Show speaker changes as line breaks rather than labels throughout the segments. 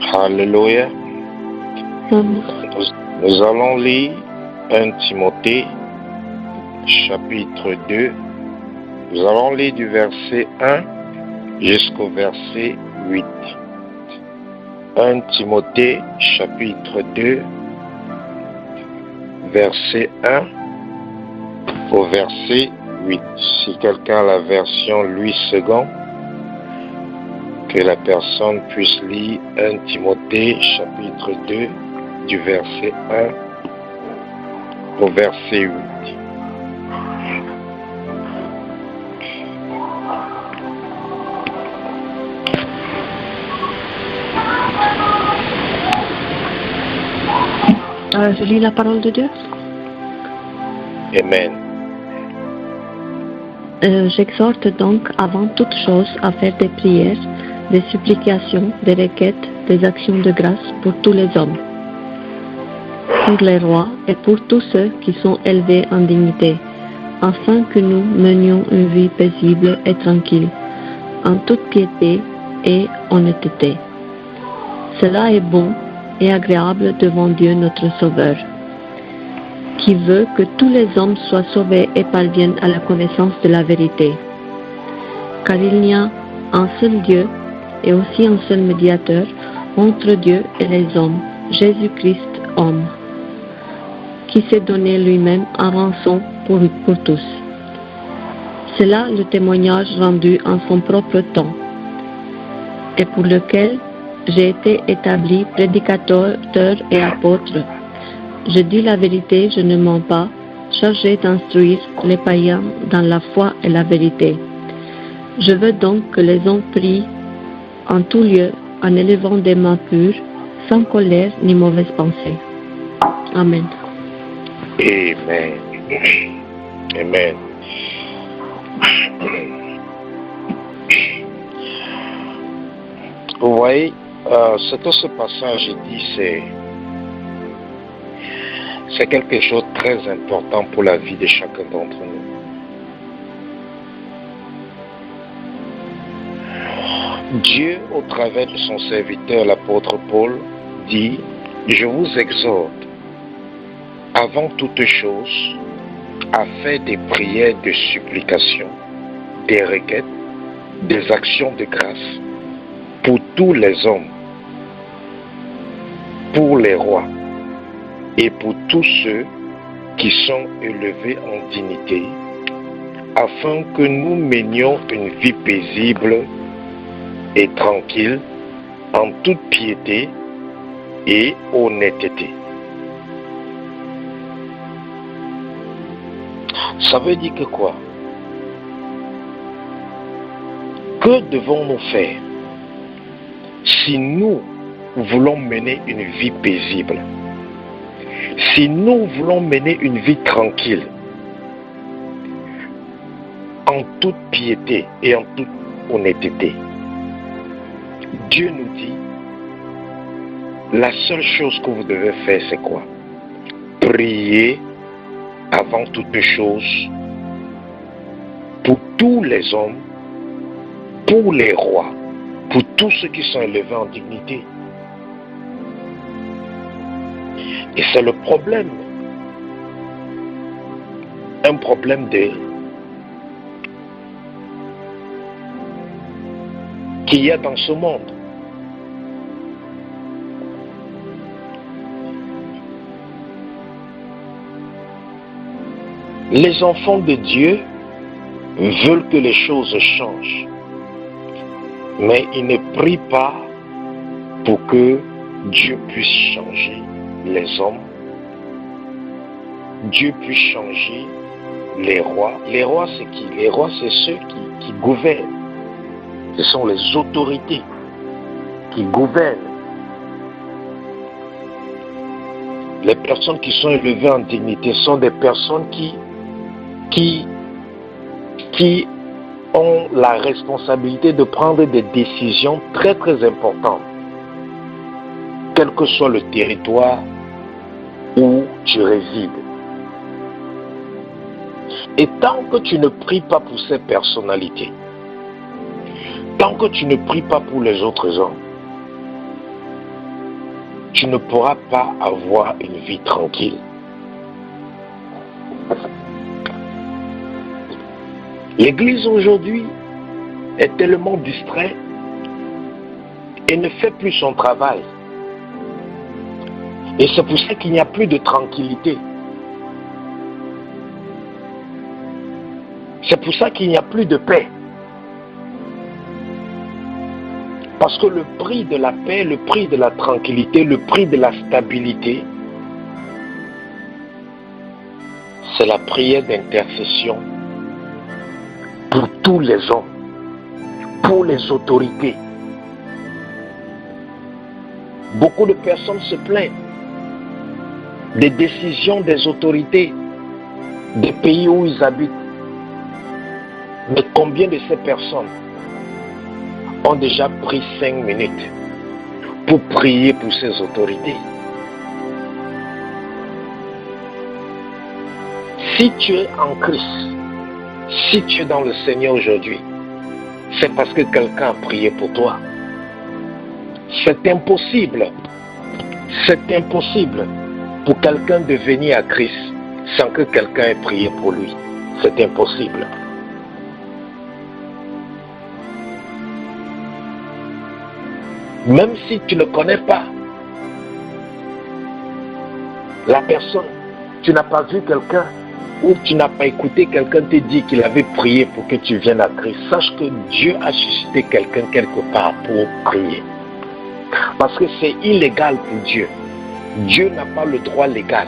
Alléluia.
Amen.
Nous allons lire 1 Timothée, chapitre 2. Nous allons lire du verset 1 jusqu'au verset 8. 1 Timothée, chapitre 2, verset 1 au verset 8. Si quelqu'un a la version Louis II, que la personne puisse lire 1 Timothée, chapitre 2, du verset 1 au verset 8.
Je lis la parole de Dieu.
Amen.
J'exhorte donc avant toute chose à faire des prières, des supplications, des requêtes, des actions de grâce pour tous les hommes, pour les rois et pour tous ceux qui sont élevés en dignité, afin que nous menions une vie paisible et tranquille, en toute piété et honnêteté. Cela est bon et agréable devant Dieu notre Sauveur, qui veut que tous les hommes soient sauvés et parviennent à la connaissance de la vérité. Car il n'y a un seul Dieu et aussi un seul médiateur entre Dieu et les hommes, Jésus-Christ, homme, qui s'est donné lui-même en rançon pour tous. C'est là le témoignage rendu en son propre temps, et pour lequel j'ai été établi prédicateur et apôtre. Je dis la vérité, je ne mens pas, chargé d'instruire les païens dans la foi et la vérité. Je veux donc que les hommes prient en tout lieu, en élevant des mains pures, sans colère ni mauvaise pensée. Amen.
Amen. Amen. Vous voyez, ce que ce passage dit, c'est quelque chose de très important pour la vie de chacun d'entre nous. Dieu, au travers de son serviteur, l'apôtre Paul, dit « Je vous exhorte, avant toute chose, à faire des prières de supplication, des requêtes, des actions de grâce, pour tous les hommes, pour les rois, et pour tous ceux qui sont élevés en dignité, afin que nous menions une vie paisible et tranquille, en toute piété et honnêteté. » Ça veut dire que quoi? Que devons-nous faire si nous voulons mener une vie paisible? Si nous voulons mener une vie tranquille, en toute piété et en toute honnêteté? Dieu nous dit, la seule chose que vous devez faire, c'est quoi? Prier avant toute chose pour tous les hommes, pour les rois, pour tous ceux qui sont élevés en dignité. Et c'est le problème. Un problème qu'il y a dans ce monde. Les enfants de Dieu veulent que les choses changent, mais ils ne prient pas pour que Dieu puisse changer les hommes. Dieu puisse changer les rois. Les rois, c'est qui? Les rois, c'est ceux qui gouvernent. Ce sont les autorités qui gouvernent. Les personnes qui sont élevées en dignité sont des personnes qui ont la responsabilité de prendre des décisions très très importantes, quel que soit le territoire où tu résides. Et tant que tu ne pries pas pour ces personnalités, tant que tu ne pries pas pour les autres hommes, tu ne pourras pas avoir une vie tranquille. L'Église aujourd'hui est tellement distraite et ne fait plus son travail. Et c'est pour ça qu'il n'y a plus de tranquillité. C'est pour ça qu'il n'y a plus de paix. Parce que le prix de la paix, le prix de la tranquillité, le prix de la stabilité, c'est la prière d'intercession pour tous les hommes, pour les autorités. Beaucoup de personnes se plaignent des décisions des autorités des pays où ils habitent. Mais combien de ces personnes ont déjà pris 5 minutes pour prier pour ces autorités? Si tu es en Christ, si tu es dans le Seigneur aujourd'hui, c'est parce que quelqu'un a prié pour toi. C'est impossible pour quelqu'un de venir à Christ sans que quelqu'un ait prié pour lui. C'est impossible. Même si tu ne connais pas la personne, tu n'as pas vu quelqu'un ou tu n'as pas écouté quelqu'un te dire qu'il avait prié pour que tu viennes à Christ, sache que Dieu a suscité quelqu'un quelque part pour prier. Parce que c'est illégal pour Dieu. Dieu n'a pas le droit légal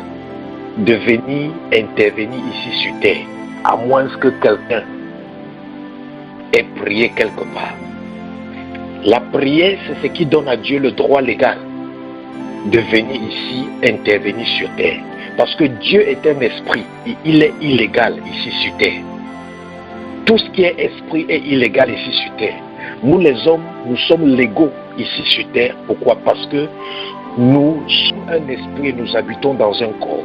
de venir intervenir ici sur terre, à moins que quelqu'un ait prié quelque part. La prière, c'est ce qui donne à Dieu le droit légal de venir ici intervenir sur terre. Parce que Dieu est un esprit et il est illégal ici sur terre. Tout ce qui est esprit est illégal ici sur terre. Nous les hommes, nous sommes légaux ici sur terre. Pourquoi? Parce que nous sommes un esprit et nous habitons dans un corps.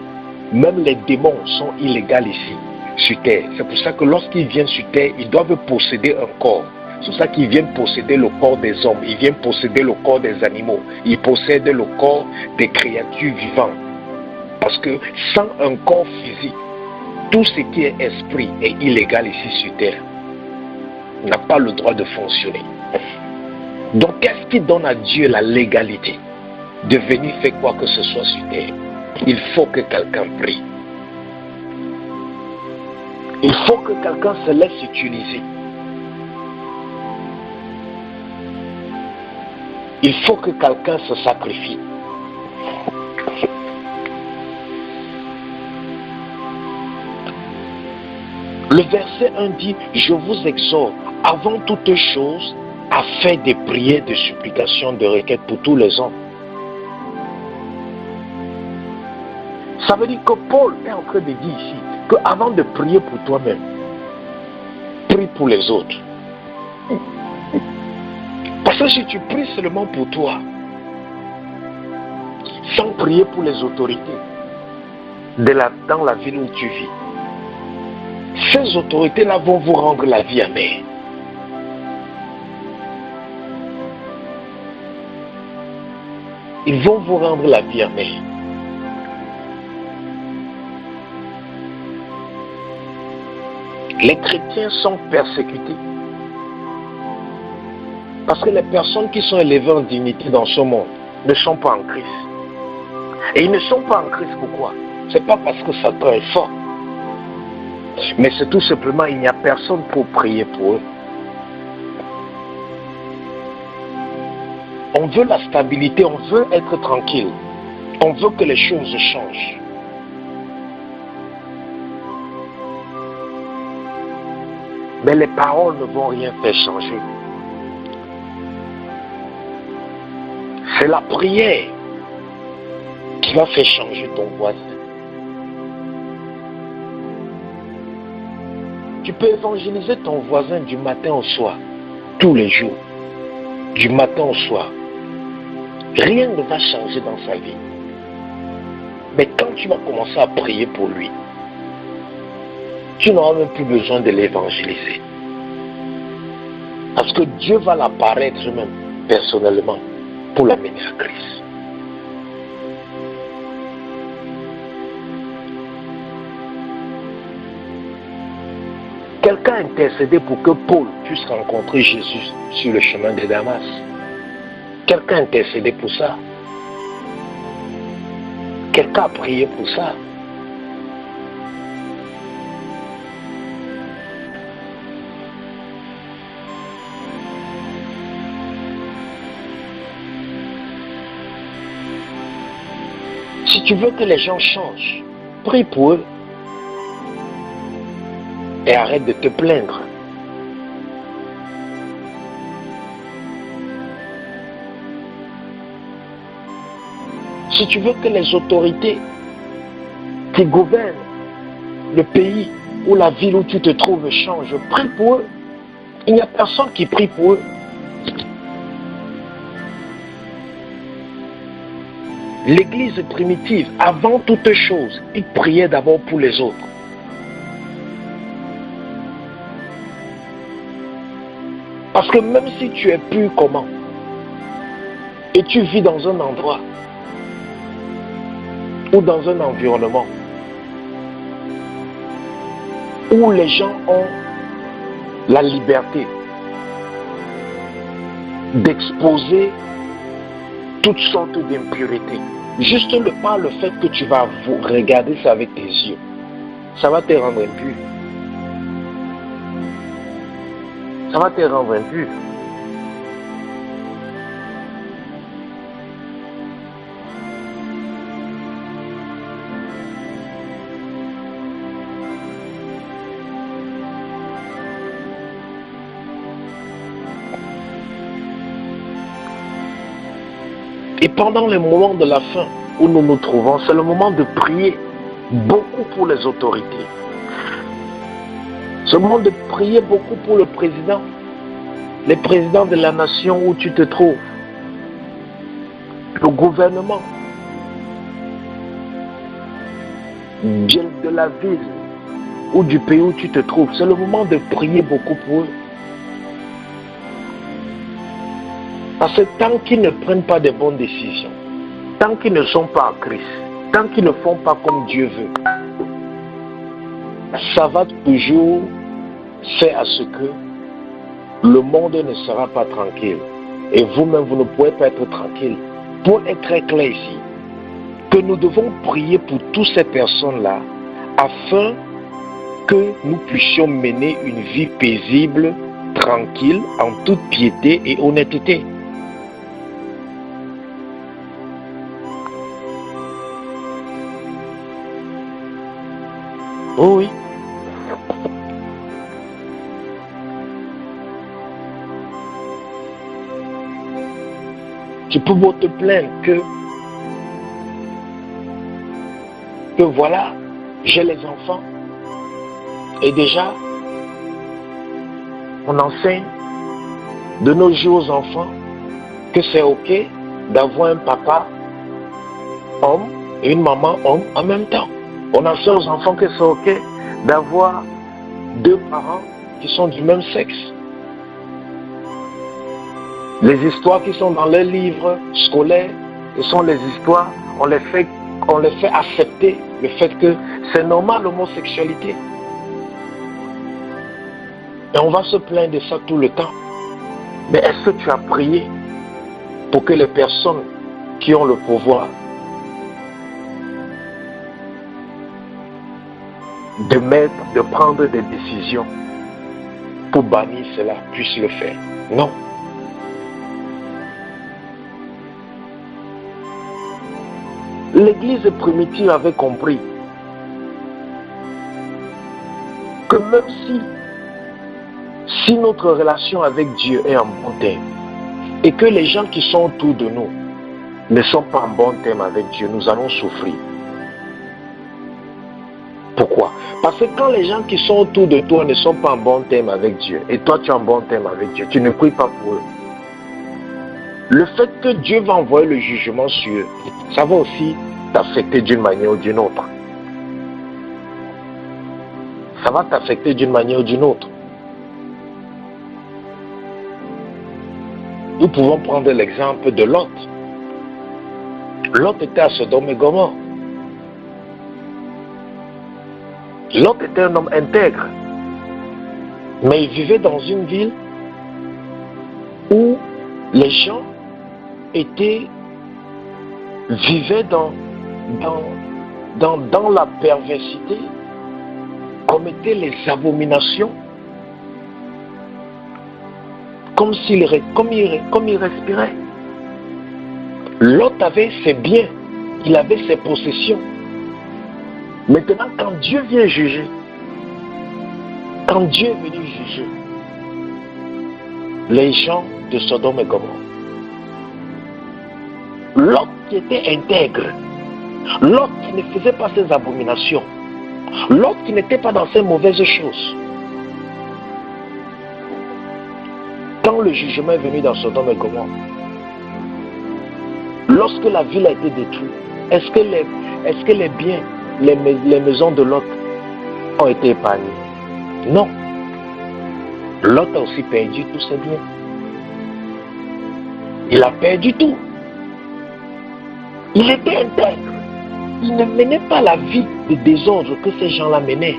Même les démons sont illégaux ici sur terre. C'est pour ça que lorsqu'ils viennent sur terre, ils doivent posséder un corps. C'est pour ça qu'ils viennent posséder le corps des hommes, ils viennent posséder le corps des animaux, ils possèdent le corps des créatures vivantes. Parce que sans un corps physique, tout ce qui est esprit est illégal ici sur terre. On n'a pas le droit de fonctionner. Donc qu'est-ce qui donne à Dieu la légalité de venir faire quoi que ce soit sur terre? Il faut que quelqu'un prie. Il faut que quelqu'un se laisse utiliser. Il faut que quelqu'un se sacrifie. Le verset 1 dit, je vous exhorte avant toute chose à faire des prières, de supplications, de requêtes pour tous les hommes. Ça veut dire que Paul est en train de dire ici qu'avant de prier pour toi-même, prie pour les autres. Parce que si tu pries seulement pour toi, sans prier pour les autorités dans la ville où tu vis, ces autorités-là vont vous rendre la vie amère. Ils vont vous rendre la vie amère. Les chrétiens sont persécutés. Parce que les personnes qui sont élevées en dignité dans ce monde ne sont pas en Christ. Et ils ne sont pas en Christ pourquoi? Ce n'est pas parce que Satan est fort. Mais c'est tout simplement, il n'y a personne pour prier pour eux. On veut la stabilité, on veut être tranquille. On veut que les choses changent. Mais les paroles ne vont rien faire changer. C'est la prière qui va faire changer ton voisin. Tu peux évangéliser ton voisin du matin au soir, tous les jours, du matin au soir. Rien ne va changer dans sa vie. Mais quand tu vas commencer à prier pour lui, tu n'auras même plus besoin de l'évangéliser. Parce que Dieu va l'apparaître même personnellement pour l'amener à Christ. Quelqu'un a intercédé pour que Paul puisse rencontrer Jésus sur le chemin de Damas. Quelqu'un a intercédé pour ça. Quelqu'un a prié pour ça. Si tu veux que les gens changent, prie pour eux. Et arrête de te plaindre. Si tu veux que les autorités qui gouvernent le pays ou la ville où tu te trouves changent, prie pour eux. Il n'y a personne qui prie pour eux. L'église primitive, avant toute chose, il priait d'abord pour les autres. Parce que même si tu es pur comment, et tu vis dans un endroit ou dans un environnement où les gens ont la liberté d'exposer toutes sortes d'impuretés, juste par le fait que tu vas regarder ça avec tes yeux, ça va te rendre impur. Ça va te rendre impur. Et pendant les moments de la fin où nous nous trouvons, c'est le moment de prier beaucoup pour les autorités. C'est le moment de prier beaucoup pour le président, les présidents de la nation où tu te trouves, le gouvernement, de la ville ou du pays où tu te trouves. C'est le moment de prier beaucoup pour eux. Parce que tant qu'ils ne prennent pas de bonnes décisions, tant qu'ils ne sont pas en Christ, tant qu'ils ne font pas comme Dieu veut, ça va toujours faire à ce que le monde ne sera pas tranquille. Et vous-même, vous ne pouvez pas être tranquille. Pour être très clair ici, que nous devons prier pour toutes ces personnes-là afin que nous puissions mener une vie paisible, tranquille, en toute piété et honnêteté. Oh oui. Tu peux pas te plaindre que voilà, j'ai les enfants et déjà on enseigne de nos jours aux enfants que c'est ok d'avoir un papa homme et une maman homme en même temps. On enseigne aux enfants que c'est ok d'avoir deux parents qui sont du même sexe. Les histoires qui sont dans les livres scolaires, ce sont les histoires, on les fait accepter le fait que c'est normal l'homosexualité. Et on va se plaindre de ça tout le temps. Mais est-ce que tu as prié pour que les personnes qui ont le pouvoir de prendre des décisions pour bannir cela puissent le faire? Non. L'église primitive avait compris que même si notre relation avec Dieu est en bon terme et que les gens qui sont autour de nous ne sont pas en bon terme avec Dieu, nous allons souffrir. Pourquoi? Parce que quand les gens qui sont autour de toi ne sont pas en bon terme avec Dieu et toi tu es en bon terme avec Dieu, tu ne pries pas pour eux. Le fait que Dieu va envoyer le jugement sur eux, ça va aussi t'affecter d'une manière ou d'une autre. Ça va t'affecter d'une manière ou d'une autre. Nous pouvons prendre l'exemple de Lot. Lot était à Sodome et Gomorrhe. Lot était un homme intègre. Mais il vivait dans une ville où les gens vivaient dans la perversité, commettaient les abominations, comme il respirait. Lot avait ses biens, il avait ses possessions. Maintenant, quand Dieu vient juger, quand Dieu est venu juger les gens de Sodome et Gomorrhe, Lot qui était intègre, Lot qui ne faisait pas ses abominations, Lot qui n'était pas dans ces mauvaises choses, quand le jugement est venu dans Sodome et Gomorrhe, lorsque la ville a été détruite, est-ce que les biens, les maisons de Lot ont été épargnées? Non. Lot a aussi perdu tous ses biens. Il a perdu tout. Il était intègre. Il ne menait pas la vie de désordre que ces gens-là menaient.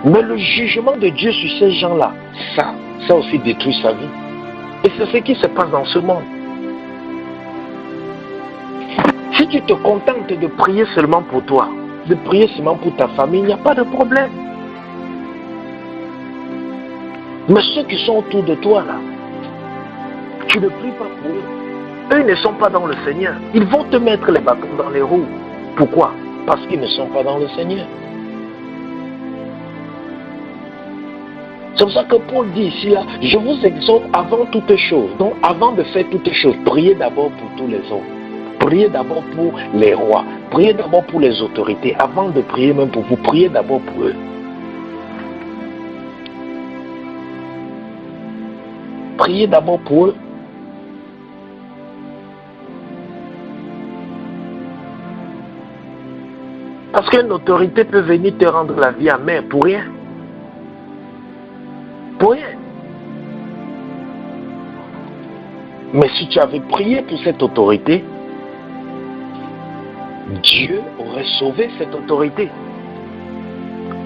Mais le jugement de Dieu sur ces gens-là, ça aussi détruit sa vie. Et c'est ce qui se passe dans ce monde. Si tu te contentes de prier seulement pour toi, de prier seulement pour ta famille, il n'y a pas de problème. Mais ceux qui sont autour de toi là, tu ne pries pas pour eux. Eux ne sont pas dans le Seigneur. Ils vont te mettre les bâtons dans les roues. Pourquoi? Parce qu'ils ne sont pas dans le Seigneur. C'est pour ça que Paul dit ici là, je vous exhorte avant toute chose. Donc avant de faire toutes choses, priez d'abord pour tous les hommes. Priez d'abord pour les rois. Priez d'abord pour les autorités. Avant de prier même pour vous, priez d'abord pour eux. Priez d'abord pour eux. Parce qu'une autorité peut venir te rendre la vie amère pour rien. Pour rien. Mais si tu avais prié pour cette autorité, Dieu aurait sauvé cette autorité.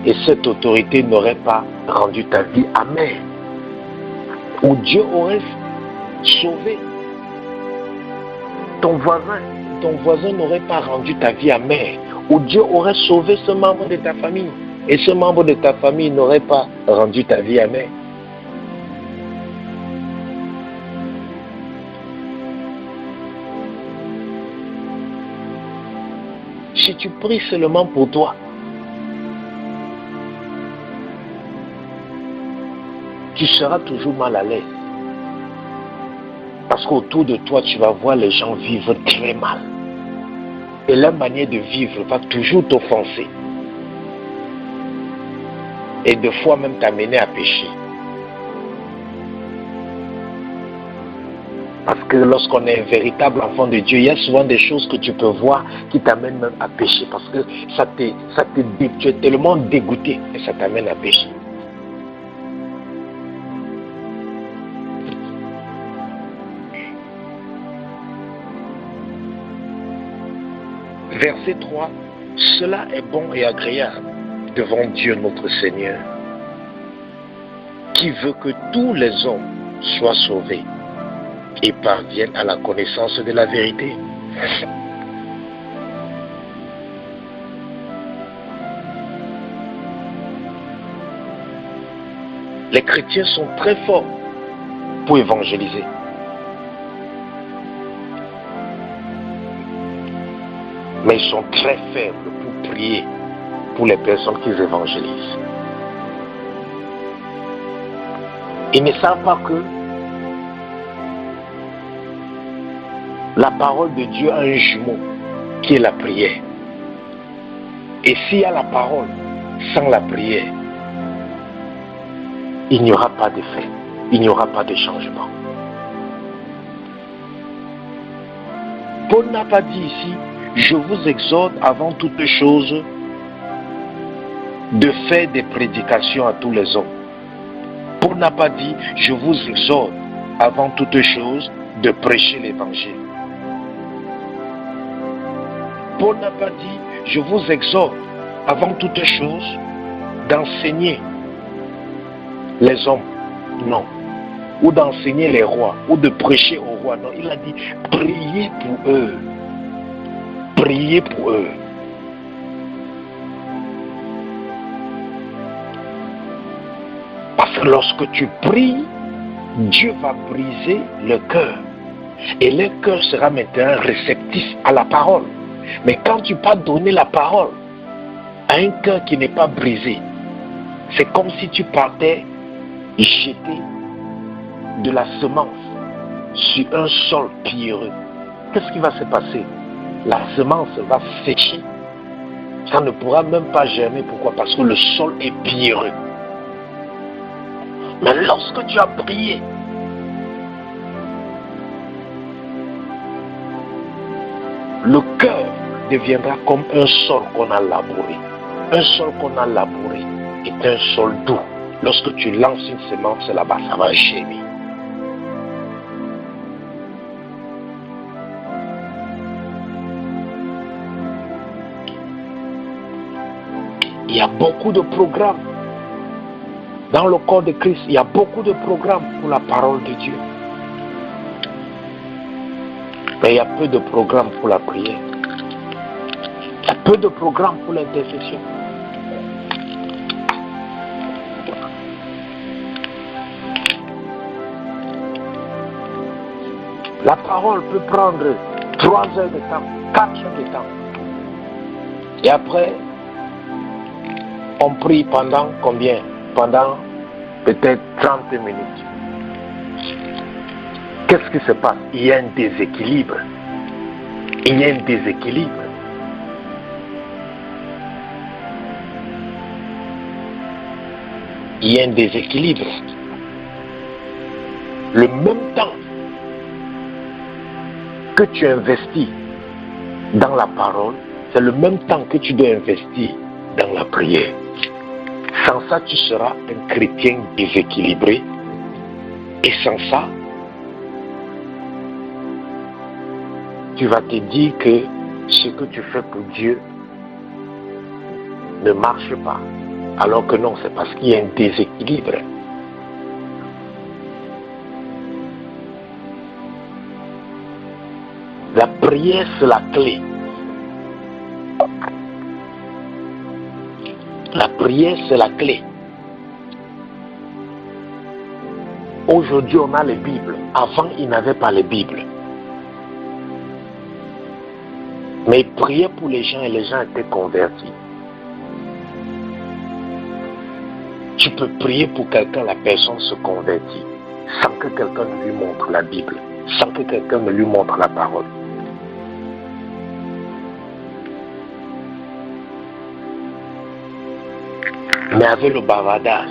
Et cette autorité n'aurait pas rendu ta vie amère. Ou Dieu aurait sauvé ton voisin. Ton voisin n'aurait pas rendu ta vie amère. Ou Dieu aurait sauvé ce membre de ta famille. Et ce membre de ta famille n'aurait pas rendu ta vie amère. Si tu pries seulement pour toi, tu seras toujours mal à l'aise. Parce qu'autour de toi, tu vas voir les gens vivre très mal. Et leur manière de vivre va toujours t'offenser. Et des fois même t'amener à pécher. Parce que lorsqu'on est un véritable enfant de Dieu, il y a souvent des choses que tu peux voir qui t'amènent même à pécher. Parce que tu es tellement dégoûté et ça t'amène à pécher. Verset 3, cela est bon et agréable devant Dieu notre Seigneur, qui veut que tous les hommes soient sauvés et parviennent à la connaissance de la vérité. Les chrétiens sont très forts pour évangéliser. Mais ils sont très faibles pour prier pour les personnes qu'ils évangélisent. Ils ne savent pas que la parole de Dieu a un jumeau qui est la prière. Et s'il y a la parole sans la prière, il n'y aura pas d'effet, il n'y aura pas de changement. Paul n'a pas dit ici, je vous exhorte avant toute chose de faire des prédications à tous les hommes. Paul n'a pas dit, je vous exhorte avant toute chose de prêcher l'évangile. Paul n'a pas dit, je vous exhorte avant toute chose d'enseigner les hommes, non. Ou d'enseigner les rois, ou de prêcher aux rois, non. Il a dit, priez pour eux. Priez pour eux. Parce que lorsque tu pries, Dieu va briser le cœur. Et le cœur sera maintenant réceptif à la parole. Mais quand tu pas donner la parole à un cœur qui n'est pas brisé, c'est comme si tu partais jeter de la semence sur un sol pierreux. Qu'est-ce qui va se passer? La semence va sécher. Ça ne pourra même pas germer. Pourquoi? Parce que le sol est pierreux. Mais lorsque tu as prié, le cœur deviendra comme un sol qu'on a labouré. Un sol qu'on a labouré est un sol doux. Lorsque tu lances une semence là-bas, ça va germer. Il y a beaucoup de programmes. Dans le corps de Christ, il y a beaucoup de programmes pour la parole de Dieu. Mais il y a peu de programmes pour la prière. Il y a peu de programmes pour l'intercession. La parole peut prendre 3 heures de temps, 4 heures de temps. Et après, on prie pendant combien? Pendant peut-être 30 minutes. Qu'est-ce qui se passe? Il y a un déséquilibre. Il y a un déséquilibre. Il y a un déséquilibre. Le même temps que tu investis dans la parole, c'est le même temps que tu dois investir dans la prière. Sans ça, tu seras un chrétien déséquilibré. Et sans ça, tu vas te dire que ce que tu fais pour Dieu ne marche pas. Alors que non, c'est parce qu'il y a un déséquilibre. La prière, c'est la clé. La prière, c'est la clé. Aujourd'hui, on a les Bibles. Avant, il n'avait pas les Bibles. Mais il priait pour les gens et les gens étaient convertis. Tu peux prier pour quelqu'un, la personne se convertit, sans que quelqu'un ne lui montre la Bible, sans que quelqu'un ne lui montre la parole. Mais avec le bavardage,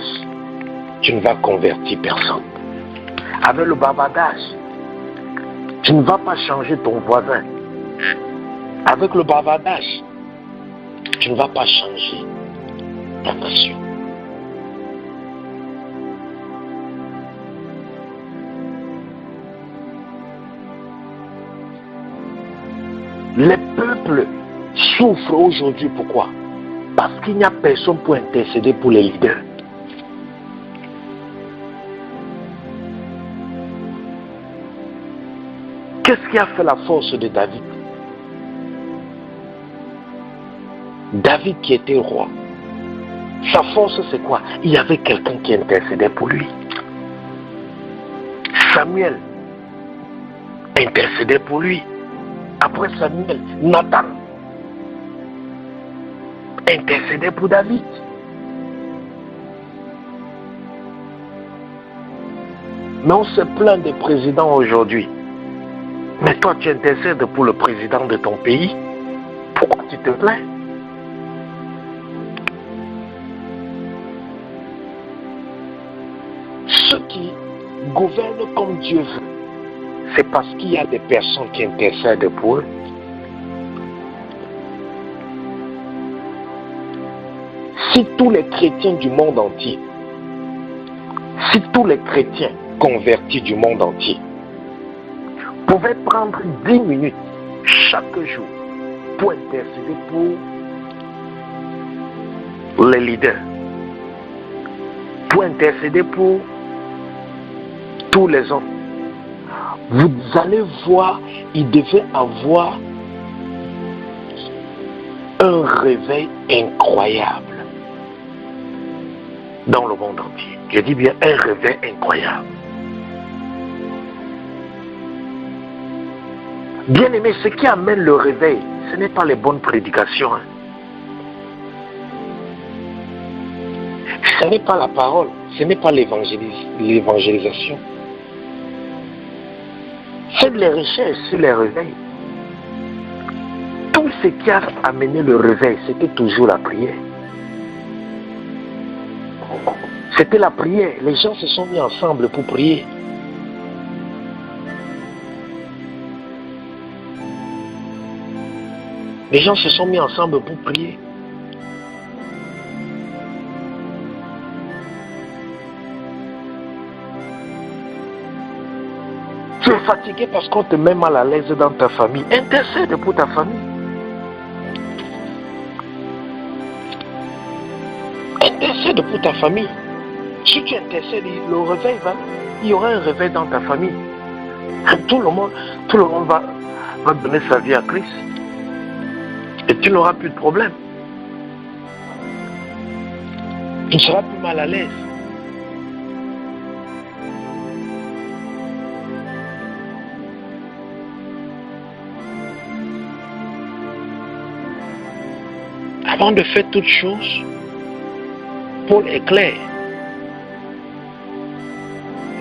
tu ne vas convertir personne. Avec le bavardage, tu ne vas pas changer ton voisin. Avec le bavardage, tu ne vas pas changer ta nation. Les peuples souffrent aujourd'hui. Pourquoi? Parce qu'il n'y a personne pour intercéder pour les leaders. Qu'est-ce qui a fait la force de David? David qui était roi. Sa force c'est quoi? Il y avait quelqu'un qui intercédait pour lui. Samuel intercédait pour lui. Après Samuel, Nathan intercédait pour David. Mais on se plaint des présidents aujourd'hui. Mais toi, tu intercèdes pour le président de ton pays. Pourquoi tu te plains? Ceux qui gouvernent comme Dieu veut, c'est parce qu'il y a des personnes qui intercèdent pour eux. Si tous les chrétiens du monde entier, si tous les chrétiens convertis du monde entier pouvaient prendre 10 minutes chaque jour pour intercéder pour les leaders, pour intercéder pour tous les hommes. Vous allez voir, il devait avoir un réveil incroyable dans le monde entier. Je dis bien un réveil incroyable. Bien aimé, ce qui amène le réveil, ce n'est pas les bonnes prédications. Ce n'est pas la parole, ce n'est pas l'évangélisation. Faites les recherches sur les réveils. Tout ce qui a amené le réveil, c'était toujours la prière. C'était la prière. Les gens se sont mis ensemble pour prier. Les gens se sont mis ensemble pour prier. Tu es fatigué parce qu'on te met mal à l'aise dans ta famille. Intercède pour ta famille. Intercède pour ta famille. Si tu intercèdes, le réveil il y aura un réveil dans ta famille. Tout le monde va donner sa vie à Christ. Et tu n'auras plus de problème. Tu ne seras plus mal à l'aise. Avant de faire toutes choses, Paul est clair.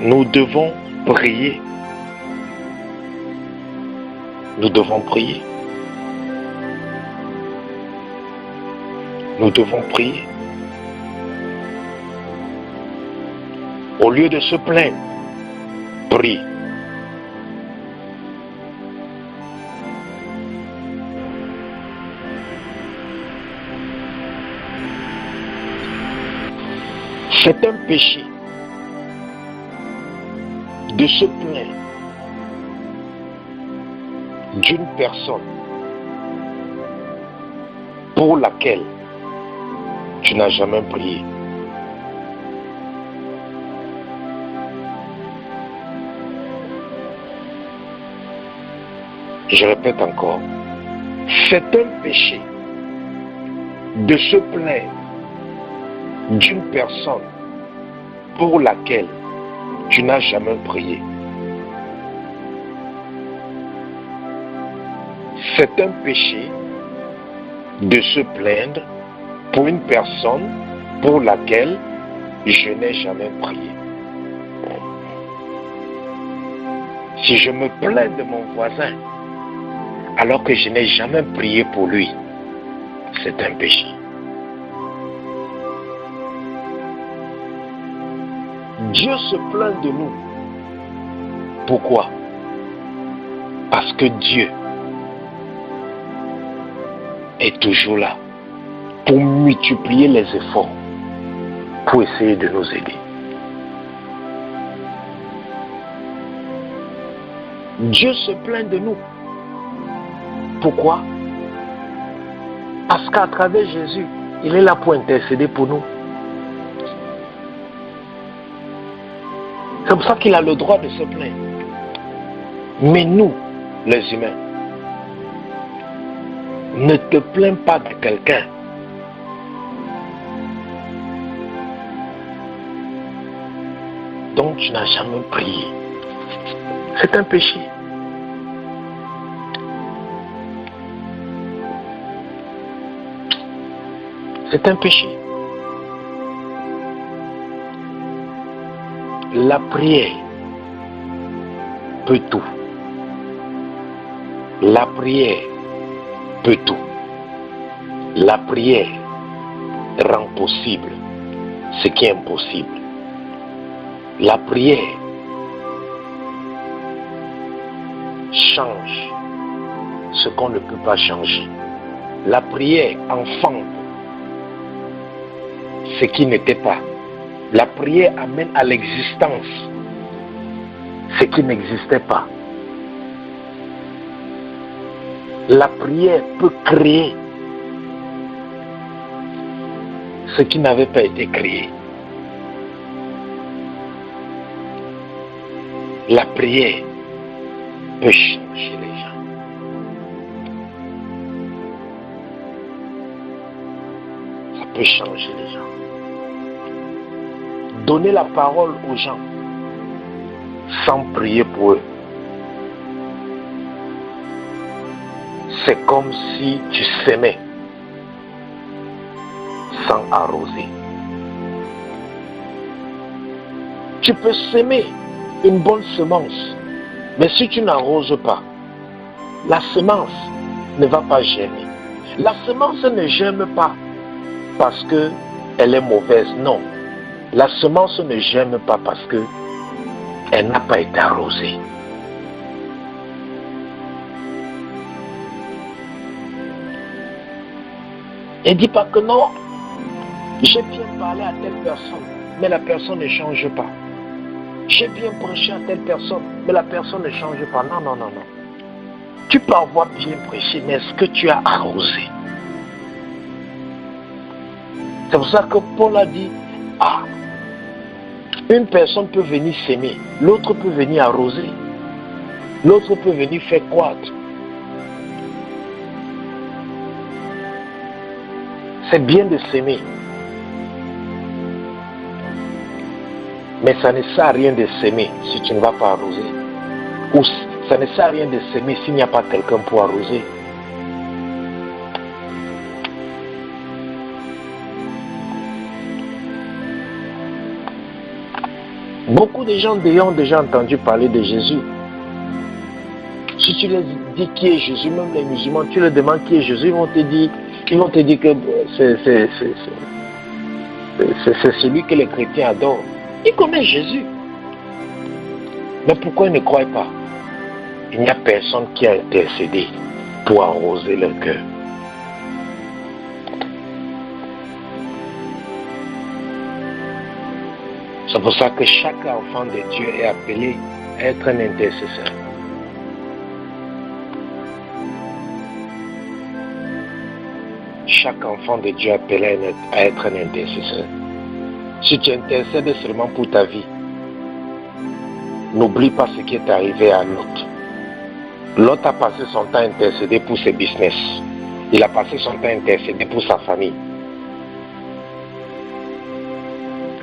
Nous devons prier. Nous devons prier. Nous devons prier. Au lieu de se plaindre, prie. C'est un péché de se plaindre d'une personne pour laquelle tu n'as jamais prié. Je répète encore, c'est un péché de se plaindre d'une personne pour laquelle tu n'as jamais prié. C'est un péché de se plaindre pour une personne pour laquelle je n'ai jamais prié. Si je me plains de mon voisin alors que je n'ai jamais prié pour lui, c'est un péché. Dieu se plaint de nous. Pourquoi? Parce que Dieu est toujours là pour multiplier les efforts, pour essayer de nous aider. Dieu se plaint de nous. Pourquoi? Parce qu'à travers Jésus, il est là pour intercéder pour nous. C'est pour ça qu'il a le droit de se plaindre. Mais nous, les humains, ne te plains pas de quelqu'un dont tu n'as jamais prié. C'est un péché. C'est un péché. La prière peut tout. La prière peut tout. La prière rend possible ce qui est impossible. La prière change ce qu'on ne peut pas changer. La prière enfante ce qui n'était pas. La prière amène à l'existence ce qui n'existait pas. La prière peut créer ce qui n'avait pas été créé. La prière peut changer les gens. Ça peut changer les gens. Donner la parole aux gens sans prier pour eux, c'est comme si tu semais sans arroser. Tu peux semer une bonne semence, mais si tu n'arroses pas, la semence ne va pas germer. La semence ne germe pas parce qu'elle est mauvaise, non. La semence ne germe pas parce qu'elle n'a pas été arrosée. Et dis pas que non, j'ai bien parlé à telle personne, mais la personne ne change pas. J'ai bien prêché à telle personne, mais la personne ne change pas. Non, non, non, non. Tu peux avoir bien prêché, mais est-ce que tu as arrosé? C'est pour ça que Paul a dit, une personne peut venir s'aimer, l'autre peut venir arroser, l'autre peut venir faire croître. C'est bien de s'aimer, mais ça ne sert à rien de s'aimer si tu ne vas pas arroser. Ou ça ne sert à rien de s'aimer s'il n'y a pas quelqu'un pour arroser. Beaucoup de gens ont déjà entendu parler de Jésus. Si tu leur dis qui est Jésus, même les musulmans, tu leur demandes qui est Jésus, ils vont te dire que c'est celui que les chrétiens adorent. Ils connaissent Jésus. Mais pourquoi ils ne croient pas? Il n'y a personne qui a intercédé pour arroser leur cœur. C'est pour ça que chaque enfant de Dieu est appelé à être un intercesseur. Chaque enfant de Dieu est appelé à être un intercesseur. Si tu intercèdes seulement pour ta vie, n'oublie pas ce qui est arrivé à Lot. Lot a passé son temps à intercéder pour ses business. Il a passé son temps à intercéder pour sa famille.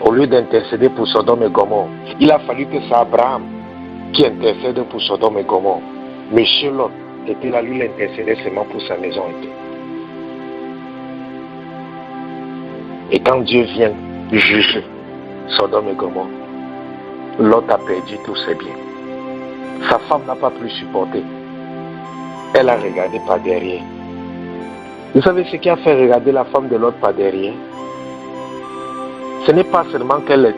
Au lieu d'intercéder pour Sodome et Gomorrhe, il a fallu que c'est Abraham qui intercède pour Sodome et Gomorrhe. Monsieur Lot était là, lui, il intercédait seulement pour sa maison. Et quand Dieu vient juger Sodome et Gomorrhe, Lot a perdu tous ses biens. Sa femme n'a pas pu supporter. Elle a regardé par derrière. Vous savez ce qui a fait regarder la femme de Lot par derrière? Ce n'est pas seulement elle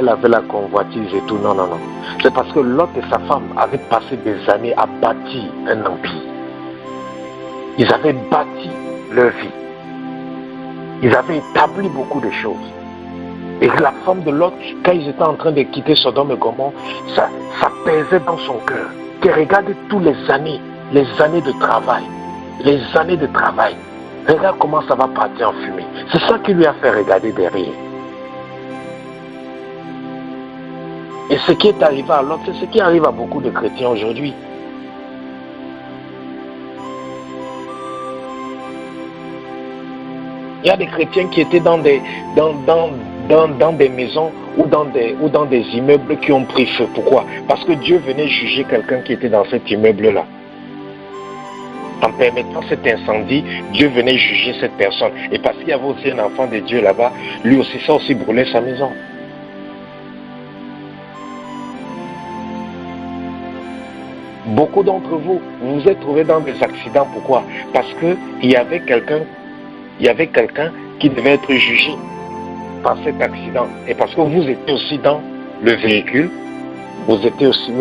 avait la convoitise et tout, non, non, non. C'est parce que Lot et sa femme avaient passé des années à bâtir un empire. Ils avaient bâti leur vie. Ils avaient établi beaucoup de choses. Et la femme de Lot, quand ils étaient en train de quitter Sodome et Gomorrhe, ça pesait dans son cœur. Que regarde toutes les années de travail. Les années de travail. Regarde comment ça va partir en fumée. C'est ça qui lui a fait regarder derrière. Et ce qui est arrivé à Lot, c'est ce qui arrive à beaucoup de chrétiens aujourd'hui. Il y a des chrétiens qui étaient dans des maisons ou dans des immeubles qui ont pris feu. Pourquoi? Parce que Dieu venait juger quelqu'un qui était dans cet immeuble-là. En permettant cet incendie, Dieu venait juger cette personne. Et parce qu'il y avait aussi un enfant de Dieu là-bas, lui aussi, ça aussi brûlait sa maison. Beaucoup d'entre vous, vous vous êtes trouvés dans des accidents. Pourquoi? Parce qu'il y avait quelqu'un qui devait être jugé par cet accident. Et parce que vous étiez aussi dans le véhicule, vous êtes aussi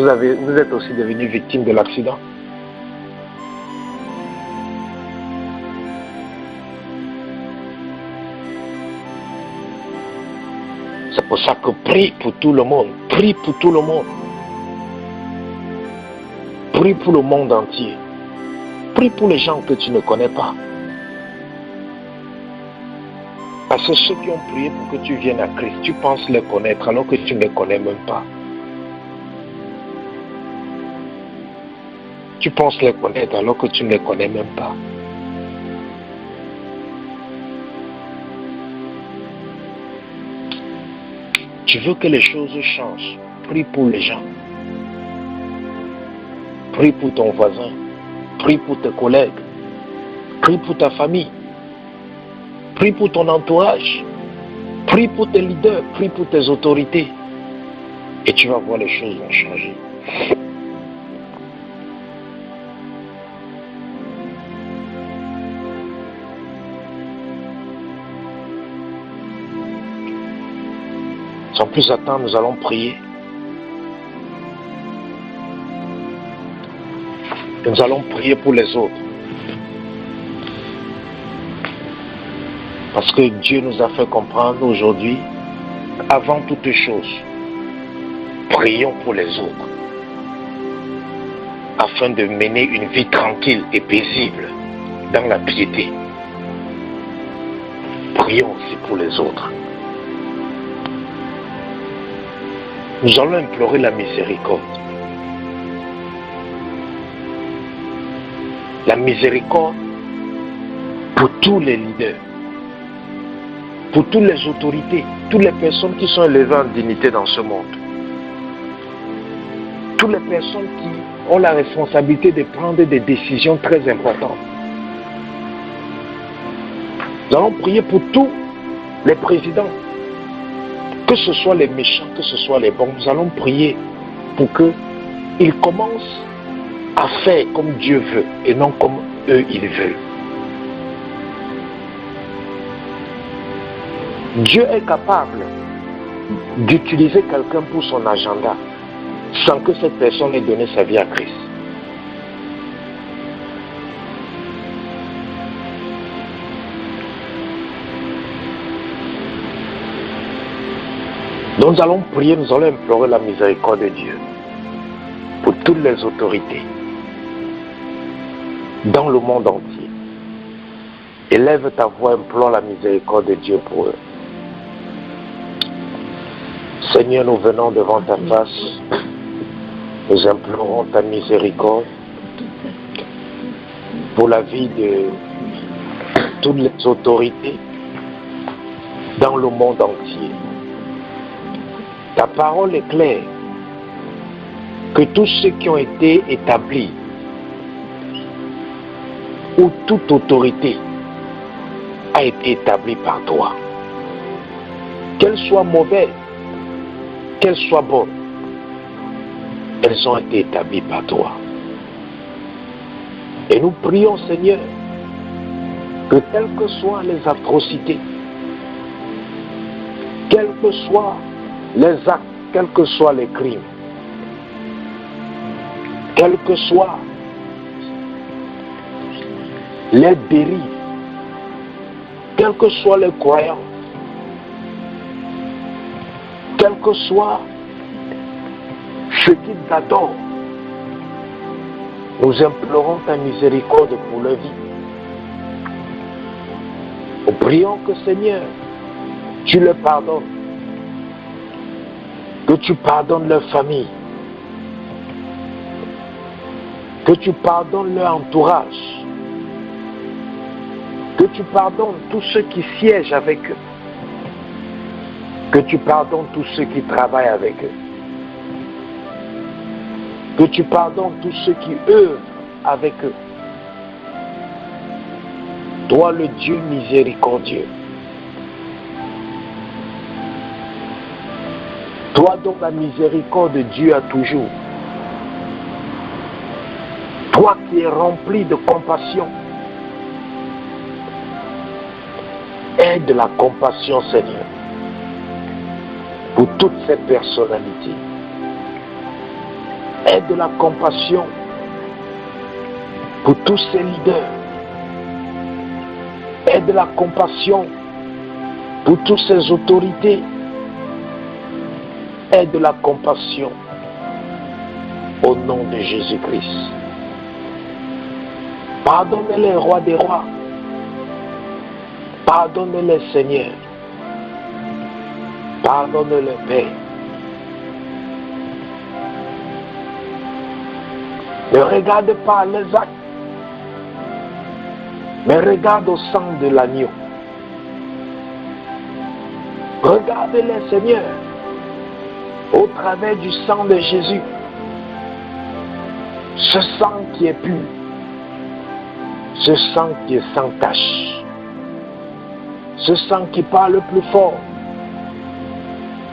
devenu victime de l'accident. C'est pour ça que prie pour tout le monde. Prie pour tout le monde. Prie pour le monde entier. Prie pour les gens que tu ne connais pas. Parce que ceux qui ont prié pour que tu viennes à Christ, tu penses les connaître alors que tu ne les connais même pas. Tu penses les connaître alors que tu ne les connais même pas. Tu veux que les choses changent. Prie pour les gens. Prie pour ton voisin. Prie pour tes collègues. Prie pour ta famille. Prie pour ton entourage. Prie pour tes leaders. Prie pour tes autorités. Et tu vas voir les choses vont changer. Sans plus attendre, nous allons prier. Nous allons prier pour les autres. Parce que Dieu nous a fait comprendre aujourd'hui, avant toute chose, prions pour les autres. Afin de mener une vie tranquille et paisible dans la piété. Prions aussi pour les autres. Nous allons implorer la miséricorde. La miséricorde pour tous les leaders, pour toutes les autorités, toutes les personnes qui sont élevées en dignité dans ce monde. Toutes les personnes qui ont la responsabilité de prendre des décisions très importantes. Nous allons prier pour tous les présidents, que ce soit les méchants, que ce soit les bons. Nous allons prier pour qu'ils commencent à faire comme Dieu veut et non comme eux ils veulent. Dieu est capable d'utiliser quelqu'un pour son agenda sans que cette personne ait donné sa vie à Christ. Donc nous allons prier, nous allons implorer la miséricorde de Dieu pour toutes les autorités dans le monde entier. Élève ta voix, implore la miséricorde de Dieu pour eux. Seigneur, nous venons devant ta face, nous implorons ta miséricorde pour la vie de toutes les autorités dans le monde entier. Ta parole est claire, que tous ceux qui ont été établis, ou toute autorité a été établie par toi, qu'elle soit mauvaise, qu'elle soit bonne, elles ont été établies par toi. Et nous prions, Seigneur, que quelles que soient les atrocités, quels que soient les actes, quels que soient les crimes, quels que soient les dérives, quelles que soient les croyances, quel que soit ce qu'ils adorent, nous implorons ta miséricorde pour leur vie. Nous prions que, Seigneur, tu leur pardonnes, que tu pardonnes leur famille, que tu pardonnes leur entourage, que tu pardonnes tous ceux qui siègent avec eux, que tu pardonnes tous ceux qui travaillent avec eux, que tu pardonnes tous ceux qui œuvrent avec eux. Toi, le Dieu miséricordieux, toi dont la miséricorde de Dieu a toujours, toi qui es rempli de compassion, aie de la compassion, Seigneur, pour toutes ces personnalités. Aie de la compassion pour tous ces leaders. Aie de la compassion pour toutes ces autorités. Aie de la compassion au nom de Jésus-Christ. Pardonne-les, roi des rois. Pardonne-les, Seigneur. Pardonne-les, Père. Ne regarde pas les actes, mais regarde au sang de l'agneau. Regardez-les, Seigneur, au travers du sang de Jésus. Ce sang qui est pur, ce sang qui est sans tache, ce sang qui parle plus fort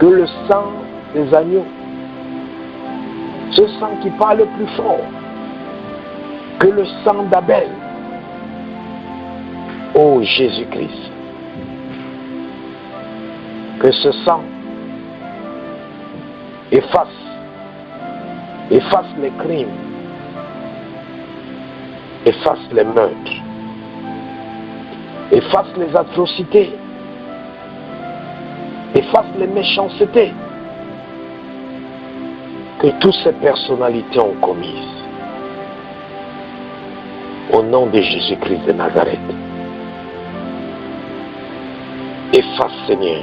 que le sang des agneaux, ce sang qui parle plus fort que le sang d'Abel. Ô Jésus-Christ, que ce sang efface les crimes, efface les meurtres, efface les atrocités, efface les méchancetés que toutes ces personnalités ont commises. Au nom de Jésus-Christ de Nazareth, efface, Seigneur,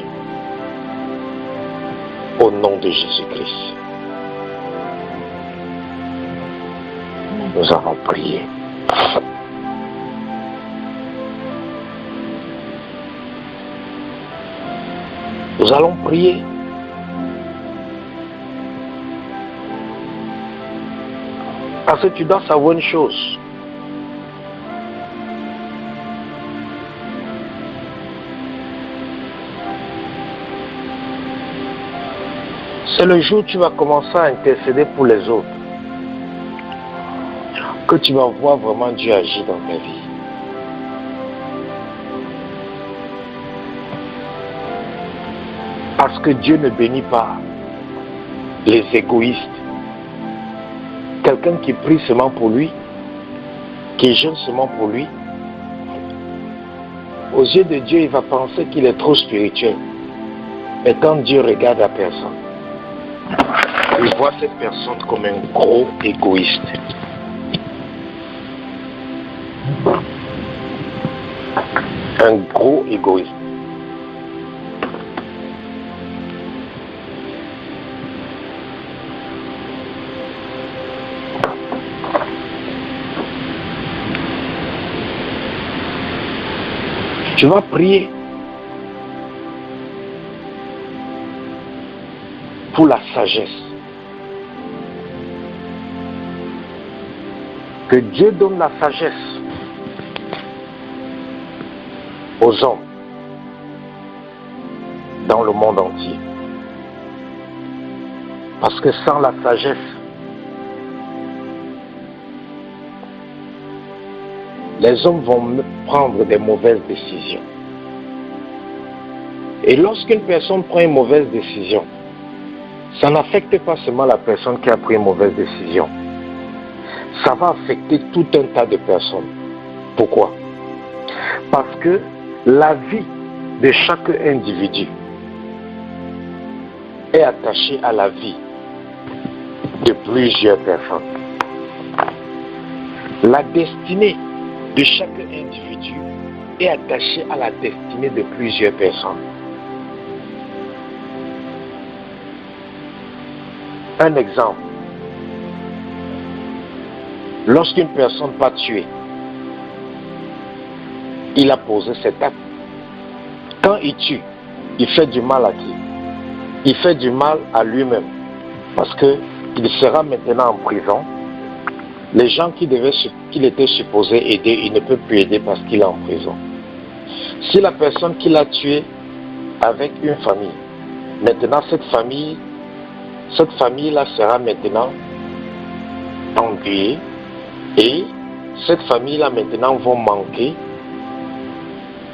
au nom de Jésus-Christ. Nous allons prier. Nous allons prier. Parce que tu dois savoir une chose. C'est le jour où tu vas commencer à intercéder pour les autres que tu vas voir vraiment Dieu agir dans ta vie. Parce que Dieu ne bénit pas les égoïstes. Quelqu'un qui prie seulement pour lui, qui jeûne seulement pour lui, aux yeux de Dieu, il va penser qu'il est trop spirituel. Mais quand Dieu regarde la personne, il voit cette personne comme un gros égoïste. Un gros égoïste. Tu vas prier pour la sagesse. Que Dieu donne la sagesse aux hommes dans le monde entier. Parce que sans la sagesse, les hommes vont prendre des mauvaises décisions. Et lorsqu'une personne prend une mauvaise décision, ça n'affecte pas seulement la personne qui a pris une mauvaise décision. Ça va affecter tout un tas de personnes. Pourquoi? Parce que la vie de chaque individu est attachée à la vie de plusieurs personnes. La destinée de chaque individu est attachée à la destinée de plusieurs personnes. Un exemple. Lorsqu'une personne va tuer, il a posé cet acte. Quand il tue, il fait du mal à qui? Il fait du mal à lui-même. Parce qu'il sera maintenant en prison. Les gens qu'il était supposé aider, il ne peut plus aider parce qu'il est en prison. Si la personne qui l'a tué avec une famille, maintenant cette famille-là sera maintenant endeuillée et cette famille-là maintenant vont manquer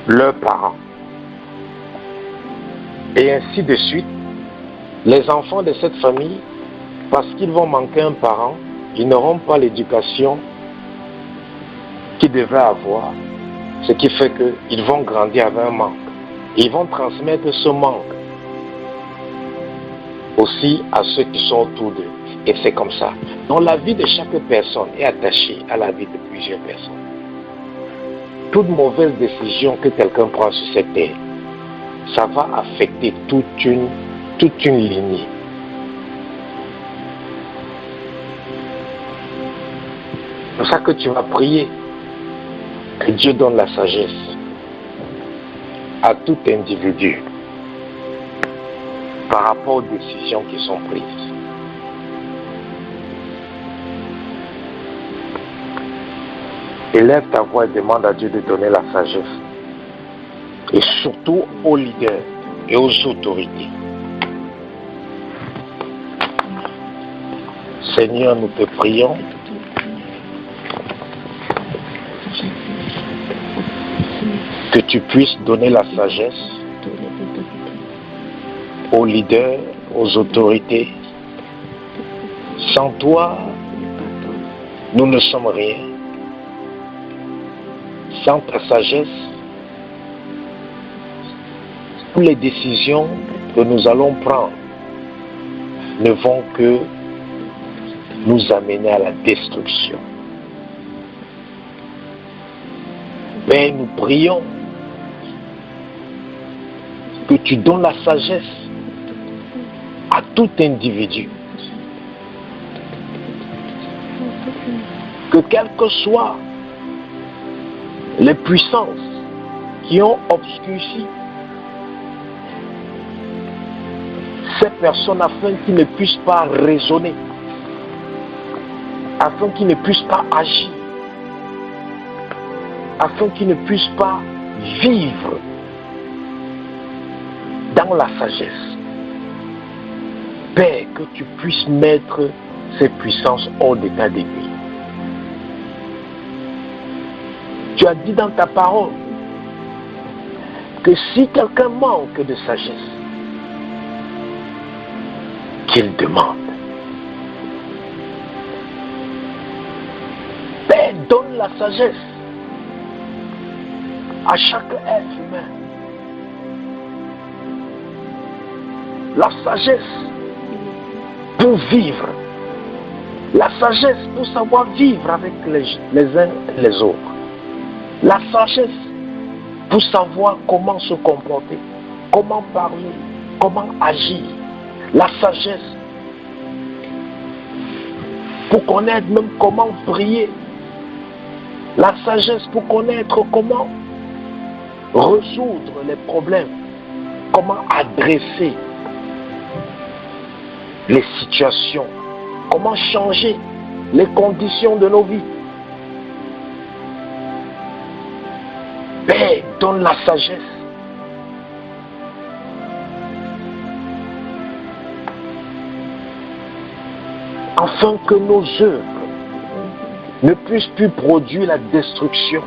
leurs parents. Et ainsi de suite, les enfants de cette famille, parce qu'ils vont manquer un parent, ils n'auront pas l'éducation qu'ils devaient avoir, ce qui fait qu'ils vont grandir avec un manque. Ils vont transmettre ce manque aussi à ceux qui sont autour d'eux. Et c'est comme ça. Donc la vie de chaque personne est attachée à la vie de plusieurs personnes. Toute mauvaise décision que quelqu'un prend sur cette terre, ça va affecter toute une lignée. C'est pour ça que tu vas prier que Dieu donne la sagesse à tout individu par rapport aux décisions qui sont prises. Élève ta voix et demande à Dieu de donner la sagesse. Et surtout aux leaders et aux autorités. Seigneur, nous te prions que tu puisses donner la sagesse aux leaders, aux autorités. Sans toi, nous ne sommes rien. Sans ta sagesse, toutes les décisions que nous allons prendre ne vont que nous amener à la destruction. Mais nous prions que tu donnes la sagesse à tout individu. Que quelles que soient les puissances qui ont obscurci ces personnes afin qu'ils ne puissent pas raisonner, afin qu'ils ne puissent pas agir, afin qu'ils ne puissent pas vivre dans la sagesse. Père, que tu puisses mettre ces puissances hors d'état de vie. Tu as dit dans ta parole que si quelqu'un manque de sagesse, qu'il demande. Père, donne la sagesse à chaque être humain. La sagesse pour vivre. La sagesse pour savoir vivre avec les uns et les autres. La sagesse pour savoir comment se comporter, comment parler, comment agir. La sagesse pour connaître même comment prier. La sagesse pour connaître comment résoudre les problèmes, comment adresser les situations, comment changer les conditions de nos vies. Père, donne la sagesse afin que nos œuvres ne puissent plus produire la destruction,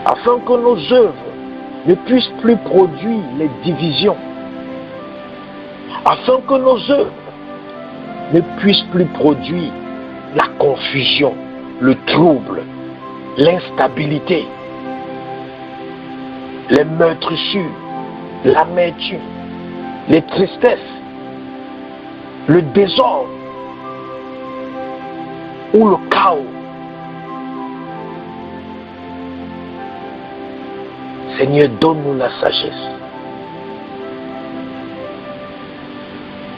afin que nos œuvres ne puissent plus produire les divisions, afin que nos œuvres ne puissent plus produire la confusion, le trouble, l'instabilité, les meurtrissures, l'amertume, les tristesses, le désordre ou le chaos. Seigneur, donne-nous la sagesse.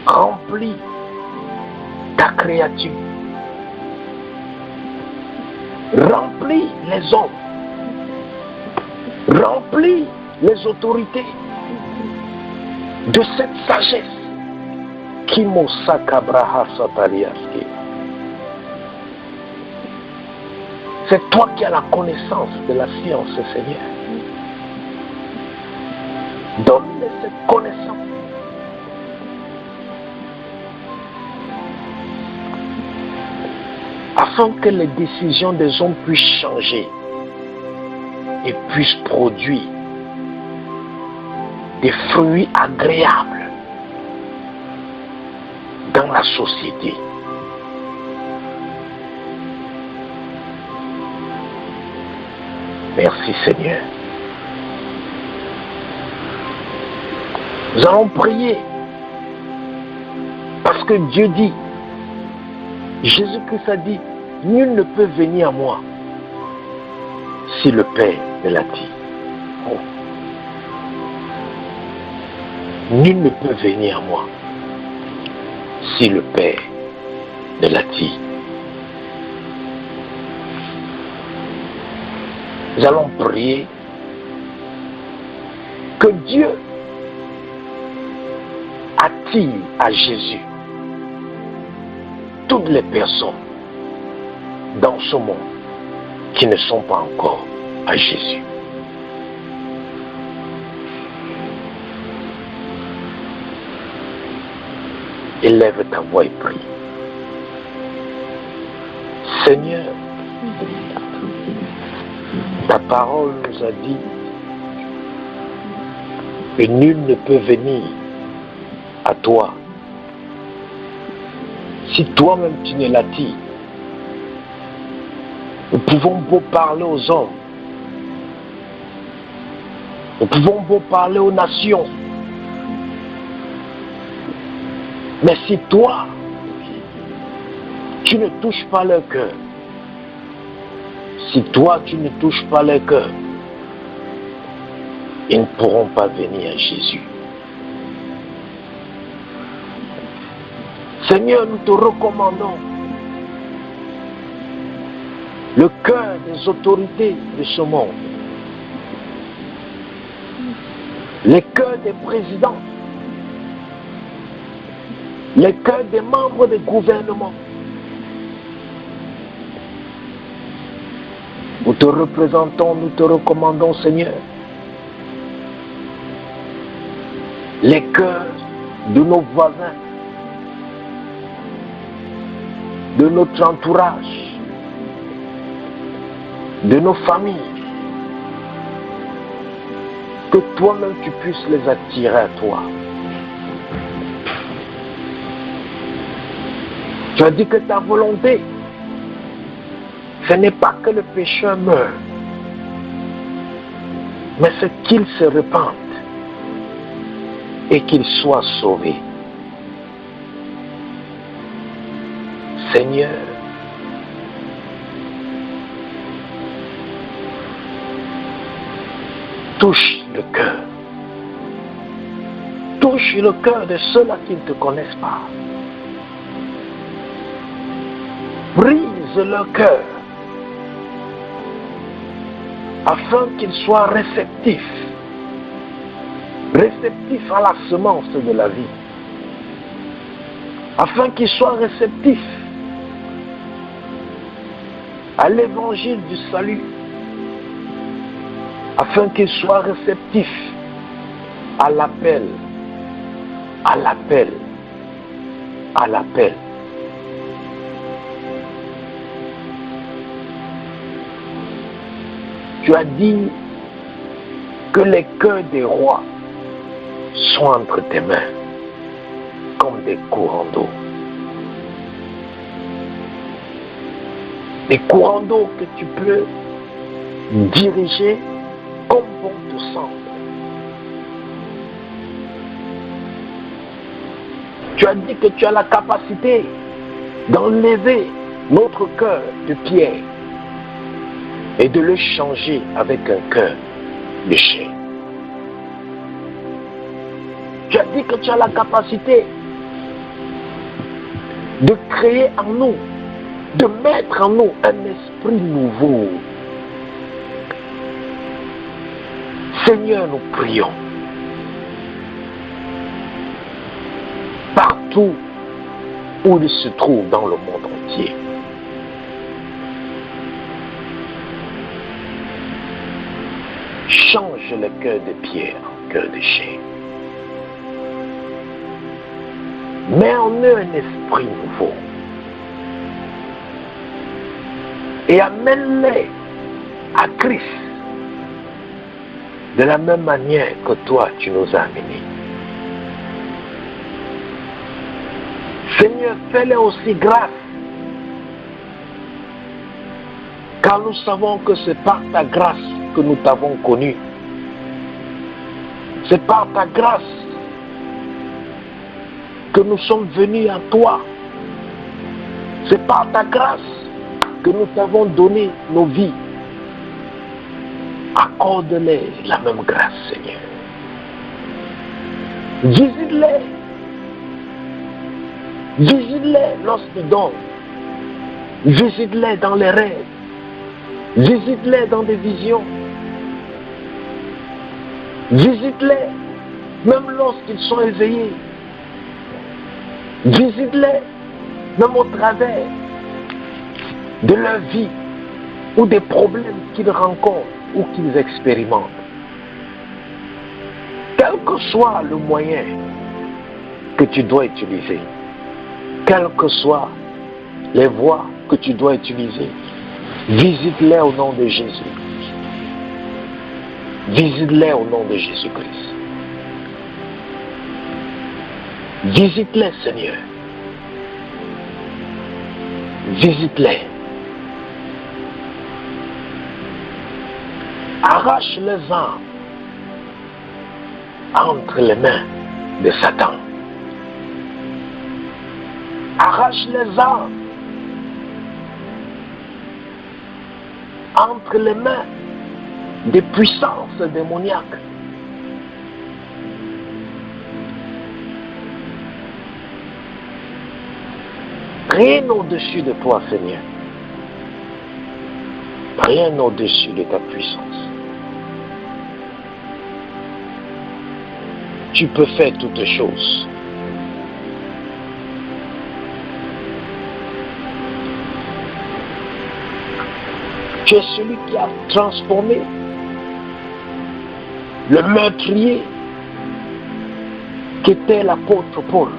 Remplis ta créature. Remplis les hommes. Remplis les autorités de cette sagesse. C'est toi qui as la connaissance de la science, Seigneur. Donne-les cette connaissance. Afin que les décisions des hommes puissent changer et puissent produire des fruits agréables dans la société. Merci Seigneur. Nous allons prier parce que Dieu dit, Jésus-Christ a dit, nul ne peut venir à moi si le Père ne l'a dit. Oh. Nul ne peut venir à moi si le Père ne l'a dit. Nous allons prier que Dieu attire à Jésus toutes les personnes dans ce monde qui ne sont pas encore à Jésus. Élève ta voix et prie. Seigneur, ta parole nous a dit que nul ne peut venir à toi si toi-même tu ne l'attires. Nous pouvons beau parler aux hommes, nous pouvons beau parler aux nations, mais si toi, tu ne touches pas leur cœur, si toi, tu ne touches pas leur cœur, ils ne pourront pas venir à Jésus. Seigneur, nous te recommandons le cœur des autorités de ce monde, les cœurs des présidents, les cœurs des membres des gouvernements. Nous te représentons, nous te recommandons, Seigneur, les cœurs de nos voisins, de notre entourage, de nos familles, que toi-même tu puisses les attirer à toi. Tu as dit que ta volonté, ce n'est pas que le pécheur meure, mais c'est qu'il se repente et qu'il soit sauvé. Seigneur, touche le cœur. Touche le cœur de ceux-là qui ne te connaissent pas. Brise leur cœur afin qu'ils soient réceptifs à la semence de la vie, afin qu'ils soient réceptifs à l'évangile du salut, afin qu'ils soient réceptifs à l'appel, à l'appel, à l'appel. Tu as dit que les cœurs des rois sont entre tes mains comme des courants d'eau. Des courants d'eau que tu peux diriger comme bon te semble. Tu as dit que tu as la capacité d'enlever notre cœur de pierre et de le changer avec un cœur de chair. Tu as dit que tu as la capacité de créer en nous, de mettre en nous un esprit nouveau. Seigneur, nous prions. Partout où il se trouve dans le monde entier. Change le cœur de pierre en cœur de chair. Mets en eux un esprit nouveau. Et amène-les à Christ de la même manière que toi tu nous as amenés. Seigneur, fais-les aussi grâce, car nous savons que c'est par ta grâce que nous t'avons connu. C'est par ta grâce que nous sommes venus à toi. C'est par ta grâce que nous t'avons donné nos vies. Accorde-les la même grâce, Seigneur. Visite-les. Visite-les lorsqu'ils dorment. Visite-les dans les rêves. Visite-les dans des visions. Visite-les même lorsqu'ils sont éveillés. Visite-les même au travers de leur vie ou des problèmes qu'ils rencontrent ou qu'ils expérimentent. Quel que soit le moyen que tu dois utiliser, quelles que soient les voies que tu dois utiliser, visite-les au nom de Jésus. Visite-les au nom de Jésus-Christ. Visite-les, Seigneur. Visite-les. Arrache les âmes entre les mains de Satan. Arrache les âmes entre les mains des puissances démoniaques. Rien au-dessus de toi, Seigneur. Rien au-dessus de ta puissance. Tu peux faire toutes choses. Tu es celui qui a transformé le meurtrier qui était l'apôtre Paul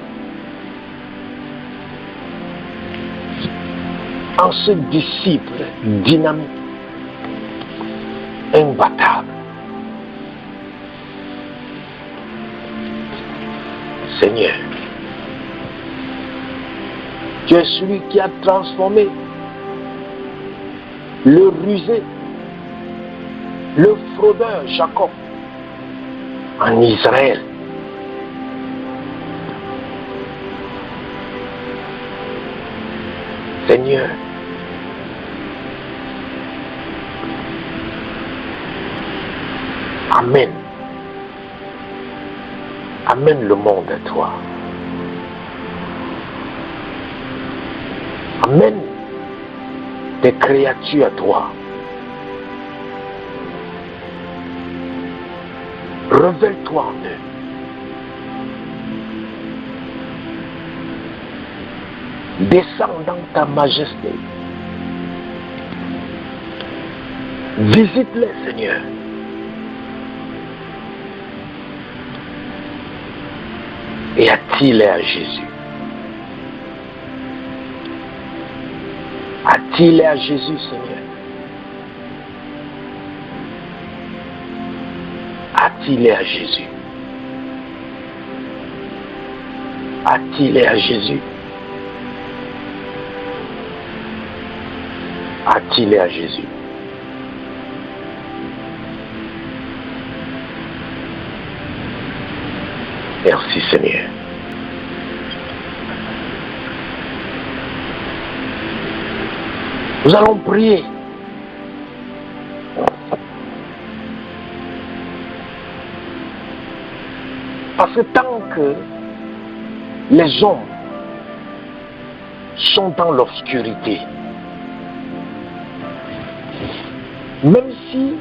en ce disciple dynamique, imbattable. Seigneur, tu es celui qui a transformé le rusé, le fraudeur Jacob en Israël. Seigneur, amène le monde à toi. Amène tes créatures à toi. Révèle-toi en eux. Descends dans ta majesté. Visite-les, Seigneur. Et attire-les à Jésus. Attire-les à Jésus, Seigneur. Attire-les à Jésus. Attire-les à Jésus. Attire-les à Jésus. Merci, Seigneur. Nous allons prier. Parce que tant que les hommes sont dans l'obscurité, même si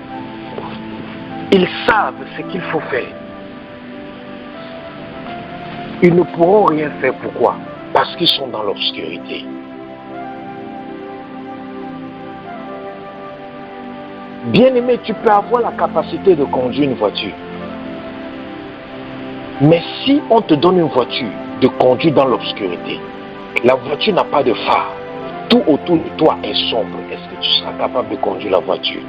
ils savent ce qu'il faut faire, ils ne pourront rien faire. Pourquoi? Parce qu'ils sont dans l'obscurité. Bien-aimé, tu peux avoir la capacité de conduire une voiture. Mais si on te donne une voiture de conduire dans l'obscurité, la voiture n'a pas de phare, tout autour de toi est sombre, est-ce que tu seras capable de conduire la voiture?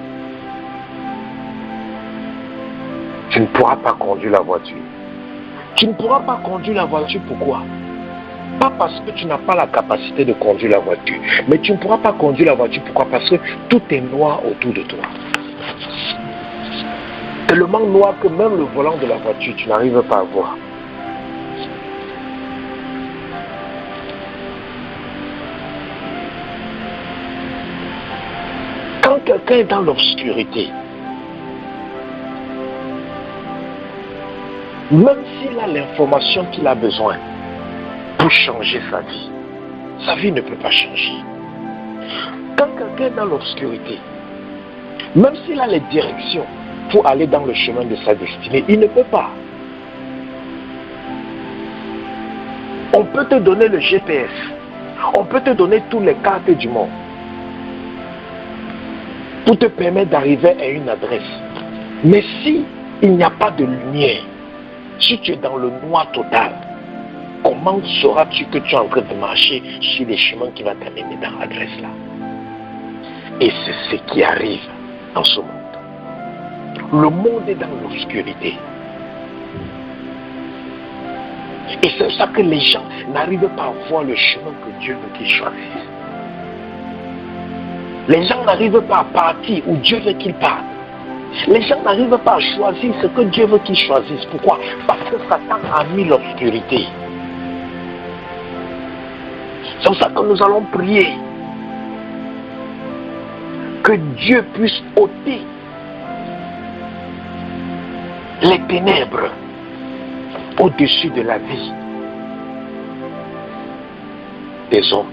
Tu ne pourras pas conduire la voiture. Tu ne pourras pas conduire la voiture, pourquoi? Pas parce que tu n'as pas la capacité de conduire la voiture, mais tu ne pourras pas conduire la voiture, pourquoi? Parce que tout est noir autour de toi. Tellement noir que même le volant de la voiture, tu n'arrives pas à voir. Quand quelqu'un est dans l'obscurité, même s'il a l'information qu'il a besoin pour changer sa vie ne peut pas changer. Quand quelqu'un est dans l'obscurité, Même s'il a les directions pour aller dans le chemin de sa destinée, il ne peut pas. On peut te donner le GPS. On peut te donner toutes les cartes du monde pour te permettre d'arriver à une adresse. Mais si il n'y a pas de lumière, si tu es dans le noir total, comment sauras-tu que tu es en train de marcher sur les chemins qui vont t'amener dans l'adresse là? Et c'est ce qui arrive dans ce monde. Le monde est dans l'obscurité. Et c'est ça que les gens n'arrivent pas à voir le chemin que Dieu veut qu'ils choisissent. Les gens n'arrivent pas à partir où Dieu veut qu'ils partent. Les gens n'arrivent pas à choisir ce que Dieu veut qu'ils choisissent. Pourquoi? Parce que Satan a mis l'obscurité. C'est pour ça que nous allons prier que Dieu puisse ôter les ténèbres au-dessus de la vie des hommes.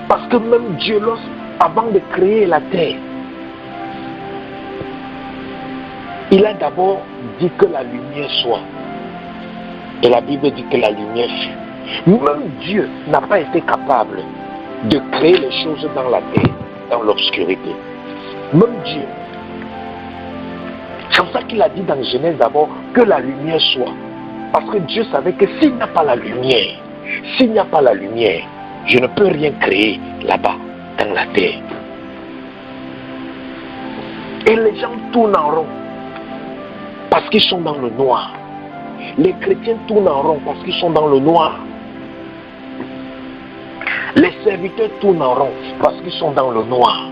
Parce que même Dieu, avant de créer la terre, il a d'abord dit que la lumière soit. Et la Bible dit que la lumière fut. Même Dieu n'a pas été capable de créer les choses dans la terre, dans l'obscurité. Même Dieu. C'est pour ça qu'il a dit dans Genèse d'abord que la lumière soit. Parce que Dieu savait que s'il n'y a pas la lumière, je ne peux rien créer là-bas, dans la terre. Et les gens tournent en rond parce qu'ils sont dans le noir. Les chrétiens tournent en rond parce qu'ils sont dans le noir. Les serviteurs tournent en rond parce qu'ils sont dans le noir.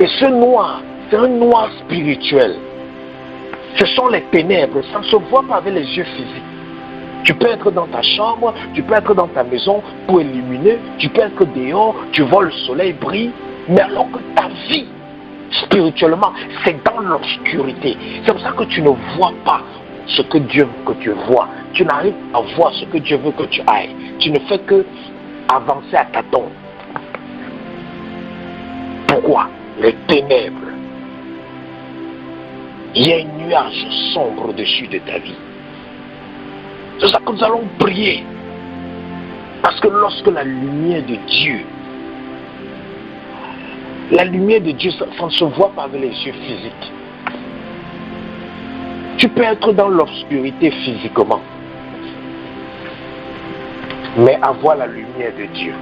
Et ce noir, c'est un noir spirituel. Ce sont les ténèbres, ça ne se voit pas avec les yeux physiques. Tu peux être dans ta chambre, tu peux être dans ta maison pour illuminer, tu peux être dehors, tu vois le soleil brille, mais alors que ta vie, spirituellement, c'est dans l'obscurité. C'est pour ça que tu ne vois pas ce que Dieu veut que tu vois. Tu n'arrives à voir ce que Dieu veut que tu ailles. Tu ne fais que avancer à tâtons. Pourquoi? Les ténèbres. Il y a un nuage sombre au-dessus de ta vie. C'est ça que nous allons prier. Parce que lorsque la lumière de Dieu, ça ne se voit pas avec les yeux physiques. Tu peux être dans l'obscurité physiquement, mais avoir la lumière de Dieu.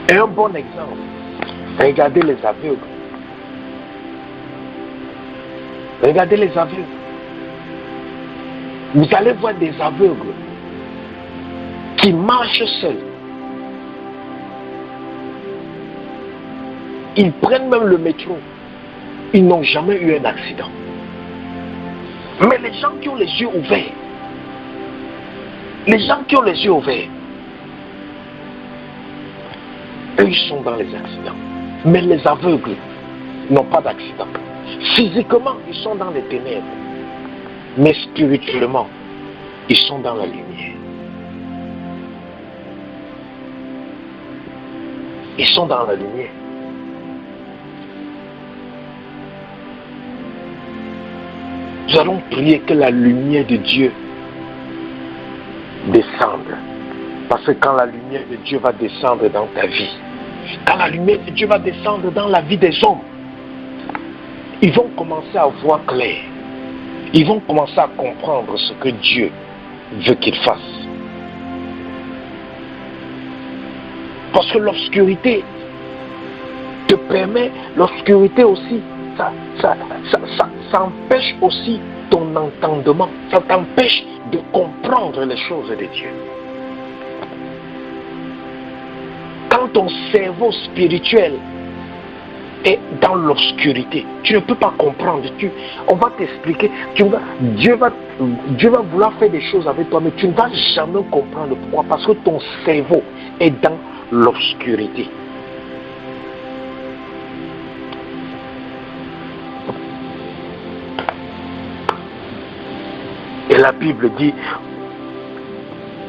Et un bon exemple, regardez les aveugles. Regardez les aveugles. Vous allez voir des aveugles qui marchent seuls. Ils prennent même le métro. Ils n'ont jamais eu un accident. Mais les gens qui ont les yeux ouverts, eux, ils sont dans les accidents. Mais les aveugles n'ont pas d'accident. Physiquement, ils sont dans les ténèbres. Mais spirituellement, ils sont dans la lumière. Ils sont dans la lumière. Nous allons prier que la lumière de Dieu descende. Parce que quand la lumière de Dieu va descendre dans ta vie, quand la lumière de Dieu va descendre dans la vie des hommes, ils vont commencer à voir clair. Ils vont commencer à comprendre ce que Dieu veut qu'ils fassent. Parce que l'obscurité te permet, l'obscurité aussi, ça empêche aussi ton entendement. Ça t'empêche de comprendre les choses de Dieu. Quand ton cerveau spirituel est dans l'obscurité, tu ne peux pas comprendre. On va t'expliquer. Dieu va vouloir faire des choses avec toi, mais tu ne vas jamais comprendre pourquoi. Parce que ton cerveau est dans l'obscurité. Et la Bible dit,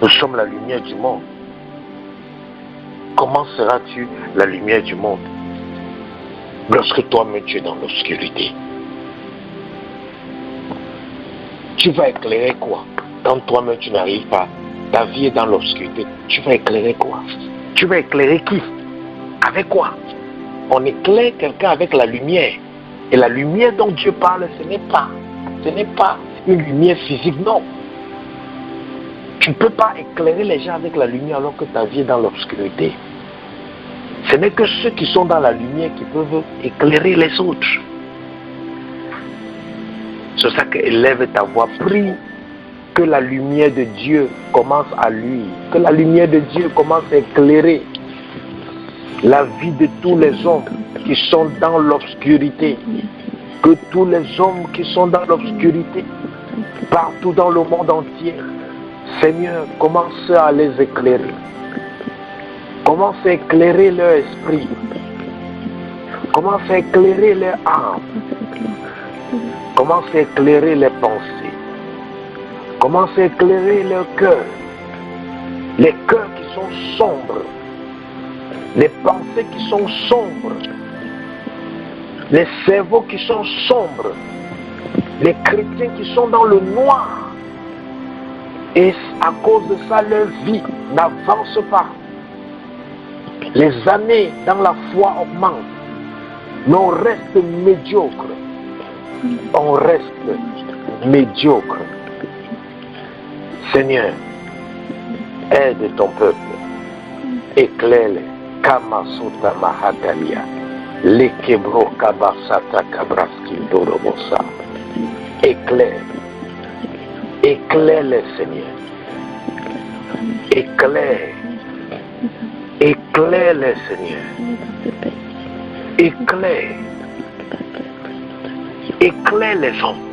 nous sommes la lumière du monde. comment seras-tu la lumière du monde lorsque toi-même tu es dans l'obscurité? Tu vas éclairer quoi? Quand toi-même tu n'arrives pas, ta vie est dans l'obscurité, tu vas éclairer quoi? Tu vas éclairer qui? Avec quoi? On éclaire quelqu'un avec la lumière. Et la lumière dont Dieu parle, ce n'est pas une lumière physique, non. Tu ne peux pas éclairer les gens avec la lumière alors que ta vie est dans l'obscurité. Ce n'est que ceux qui sont dans la lumière qui peuvent éclairer les autres. C'est ça que élève ta voix, prie que la lumière de Dieu commence à lui, que la lumière de Dieu commence à éclairer la vie de tous les hommes qui sont dans l'obscurité, que tous les hommes qui sont dans l'obscurité, partout dans le monde entier, Seigneur, commence à les éclairer. Commence à éclairer leur esprit. Commence à éclairer leur âme. Commence à éclairer les pensées. Commence à éclairer leur cœur. Les cœurs qui sont sombres. Les pensées qui sont sombres. Les cerveaux qui sont sombres. Les chrétiens qui sont dans le noir. Et à cause de ça, leur vie n'avance pas. Les années dans la foi augmentent. Mais on reste médiocre. On reste médiocre. Seigneur, aide ton peuple. Éclaire-les. Kamasuta Mahatalia. Lekebro Kabasata Kabraski Dorobosa. Éclaire. Éclaire-les, Seigneur. Éclaire. Éclaire-les, Seigneur. Éclaire. Éclaire les hommes.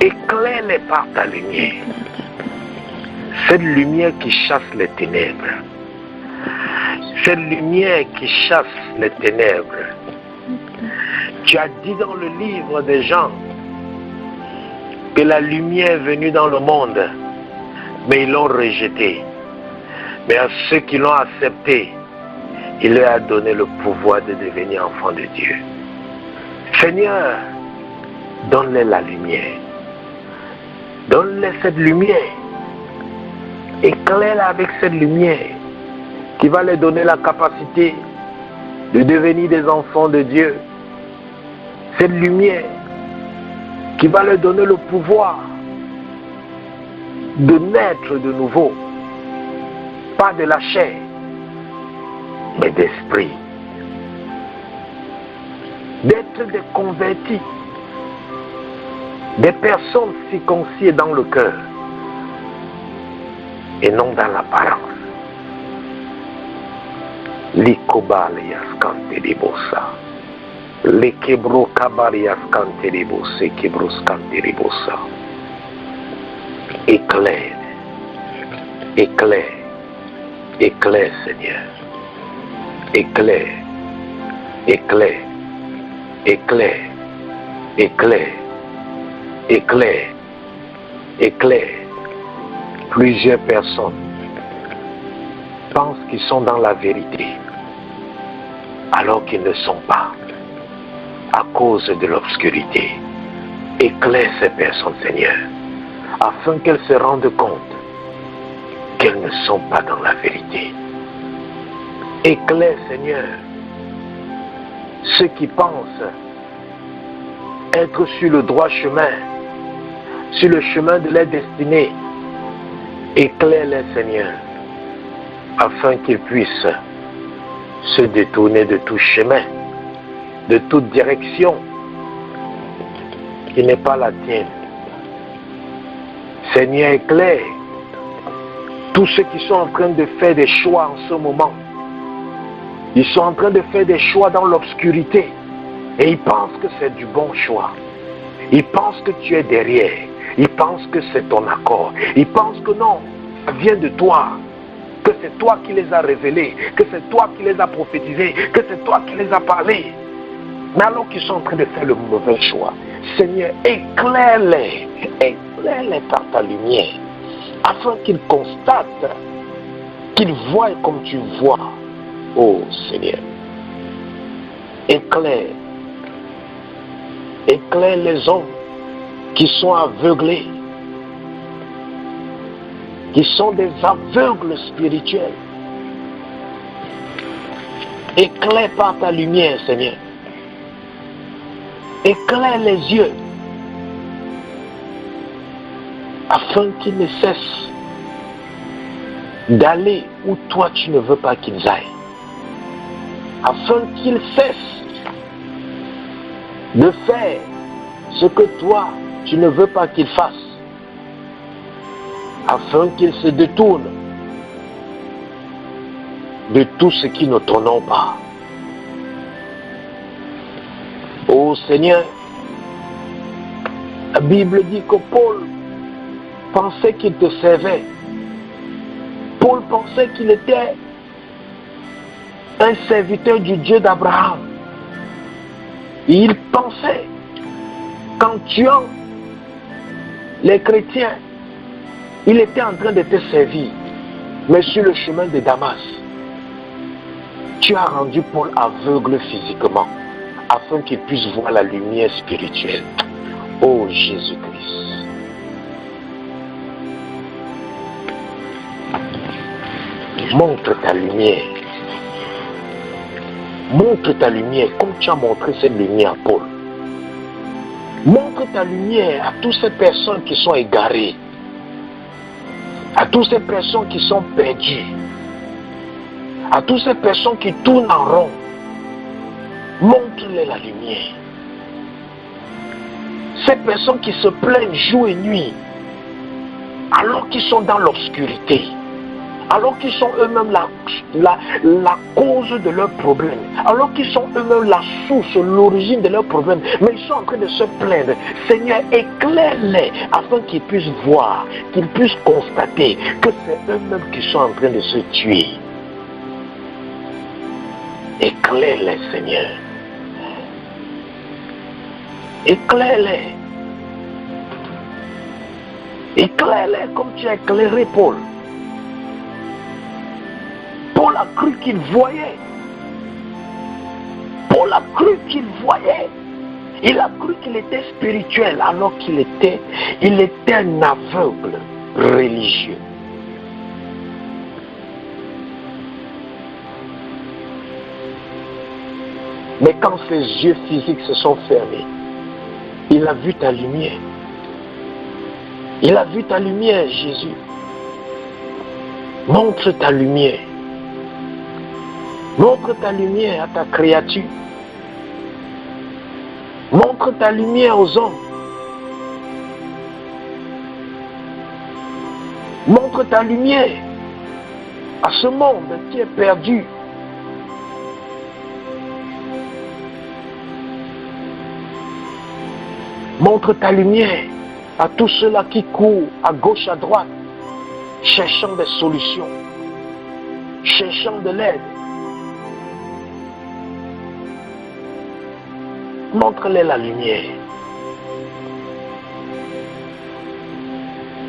Éclaire-les par ta lumière. Cette lumière qui chasse les ténèbres. Cette lumière qui chasse les ténèbres. Tu as dit dans le livre des Jean que la lumière est venue dans le monde, mais ils l'ont rejetée. Mais à ceux qui l'ont accepté, il leur a donné le pouvoir de devenir enfants de Dieu. Seigneur, donne-les la lumière. Donne-les cette lumière. Éclaire-la avec cette lumière qui va leur donner la capacité de devenir des enfants de Dieu. Cette lumière qui va leur donner le pouvoir de naître de nouveau, pas de la chair, mais d'esprit. D'être des convertis, des personnes circoncisées dans le cœur et non dans l'apparence. Likobalias kantelibosa. Lekebro kabarias kantelibose kebros kantelibosa. Éclaire, éclaire, éclaire, Seigneur. Éclaire, éclaire, éclaire, éclaire, éclaire, éclaire. Plusieurs personnes pensent qu'ils sont dans la vérité, alors qu'ils ne sont pas, à cause de l'obscurité. Éclaire ces personnes, Seigneur, afin qu'elles se rendent compte qu'elles ne sont pas dans la vérité. Éclaire, Seigneur, ceux qui pensent être sur le droit chemin, sur le chemin de leur destinée. Éclaire-les, Seigneur, afin qu'ils puissent se détourner de tout chemin, de toute direction qui n'est pas la tienne. Seigneur, éclaire tous ceux qui sont en train de faire des choix en ce moment. Ils sont en train de faire des choix dans l'obscurité et ils pensent que c'est du bon choix. Ils pensent que tu es derrière. Ils pensent que c'est ton accord. Ils pensent que non, ça vient de toi. Que c'est toi qui les as révélés. Que c'est toi qui les as prophétisés. Que c'est toi qui les as parlé. Mais alors qu'ils sont en train de faire le mauvais choix, Seigneur, éclaire-les. Éclaire-les par ta lumière. Afin qu'ils constatent Qu'ils voient comme tu vois, ô Seigneur. Éclaire les hommes qui sont aveuglés, qui sont des aveugles spirituels. Éclaire par ta lumière, Seigneur. Éclaire les yeux, afin qu'ils ne cessent d'aller où toi tu ne veux pas qu'ils aillent. Afin qu'ils cessent de faire ce que toi tu ne veux pas qu'ils fassent. Afin qu'ils se détournent de tout ce qui ne t'honore pas. Ô Seigneur, la Bible dit que Paul pensait qu'il te servait. Paul pensait qu'il était un serviteur du Dieu d'Abraham. Il pensait qu'en tuant les chrétiens, il était en train de te servir. Mais sur le chemin de Damas, tu as rendu Paul aveugle physiquement, afin qu'il puisse voir la lumière spirituelle. Ô Jésus-Christ. Montre ta lumière. Montre ta lumière comme tu as montré cette lumière à Paul. Montre ta lumière à toutes ces personnes qui sont égarées, à toutes ces personnes qui sont perdues, à toutes ces personnes qui tournent en rond. Montre-les la lumière. Ces personnes qui se plaignent jour et nuit, alors qu'ils sont dans l'obscurité, alors qu'ils sont eux-mêmes la cause de leurs problèmes, alors qu'ils sont eux-mêmes la source, l'origine de leurs problèmes, mais ils sont en train de se plaindre. Seigneur, éclaire-les afin qu'ils puissent voir, qu'ils puissent constater que c'est eux-mêmes qui sont en train de se tuer. Éclaire-les, Seigneur. Éclaire-les. Éclaire-les comme tu as éclairé Paul. Paul a cru qu'il voyait. Paul a cru qu'il voyait. Il a cru qu'il était spirituel alors qu'il était un aveugle religieux. Mais quand ses yeux physiques se sont fermés, il a vu ta lumière. Il a vu ta lumière, Jésus. Montre ta lumière. Montre ta lumière à ta créature. Montre ta lumière aux hommes. Montre ta lumière à ce monde qui est perdu. Montre ta lumière à tous ceux-là qui courent à gauche, à droite, cherchant des solutions, cherchant de l'aide. Montre-les la lumière,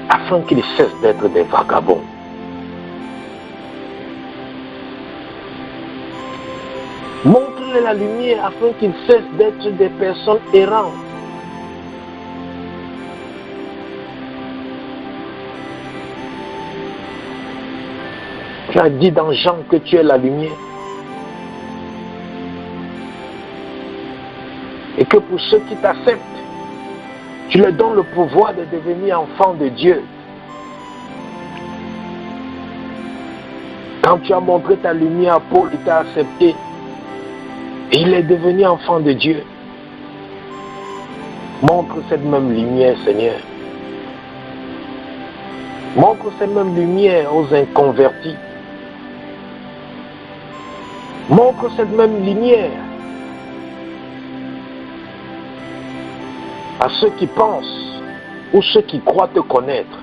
afin qu'ils cessent d'être des vagabonds. Montre-les la lumière, afin qu'ils cessent d'être des personnes errantes. Tu as dit dans Jean que tu es la lumière. Et que pour ceux qui t'acceptent, tu leur donnes le pouvoir de devenir enfants de Dieu. Quand tu as montré ta lumière à Paul, il t'a accepté. Et il est devenu enfant de Dieu. Montre cette même lumière, Seigneur. Montre cette même lumière aux inconvertis. Montre cette même lumière à ceux qui pensent ou ceux qui croient te connaître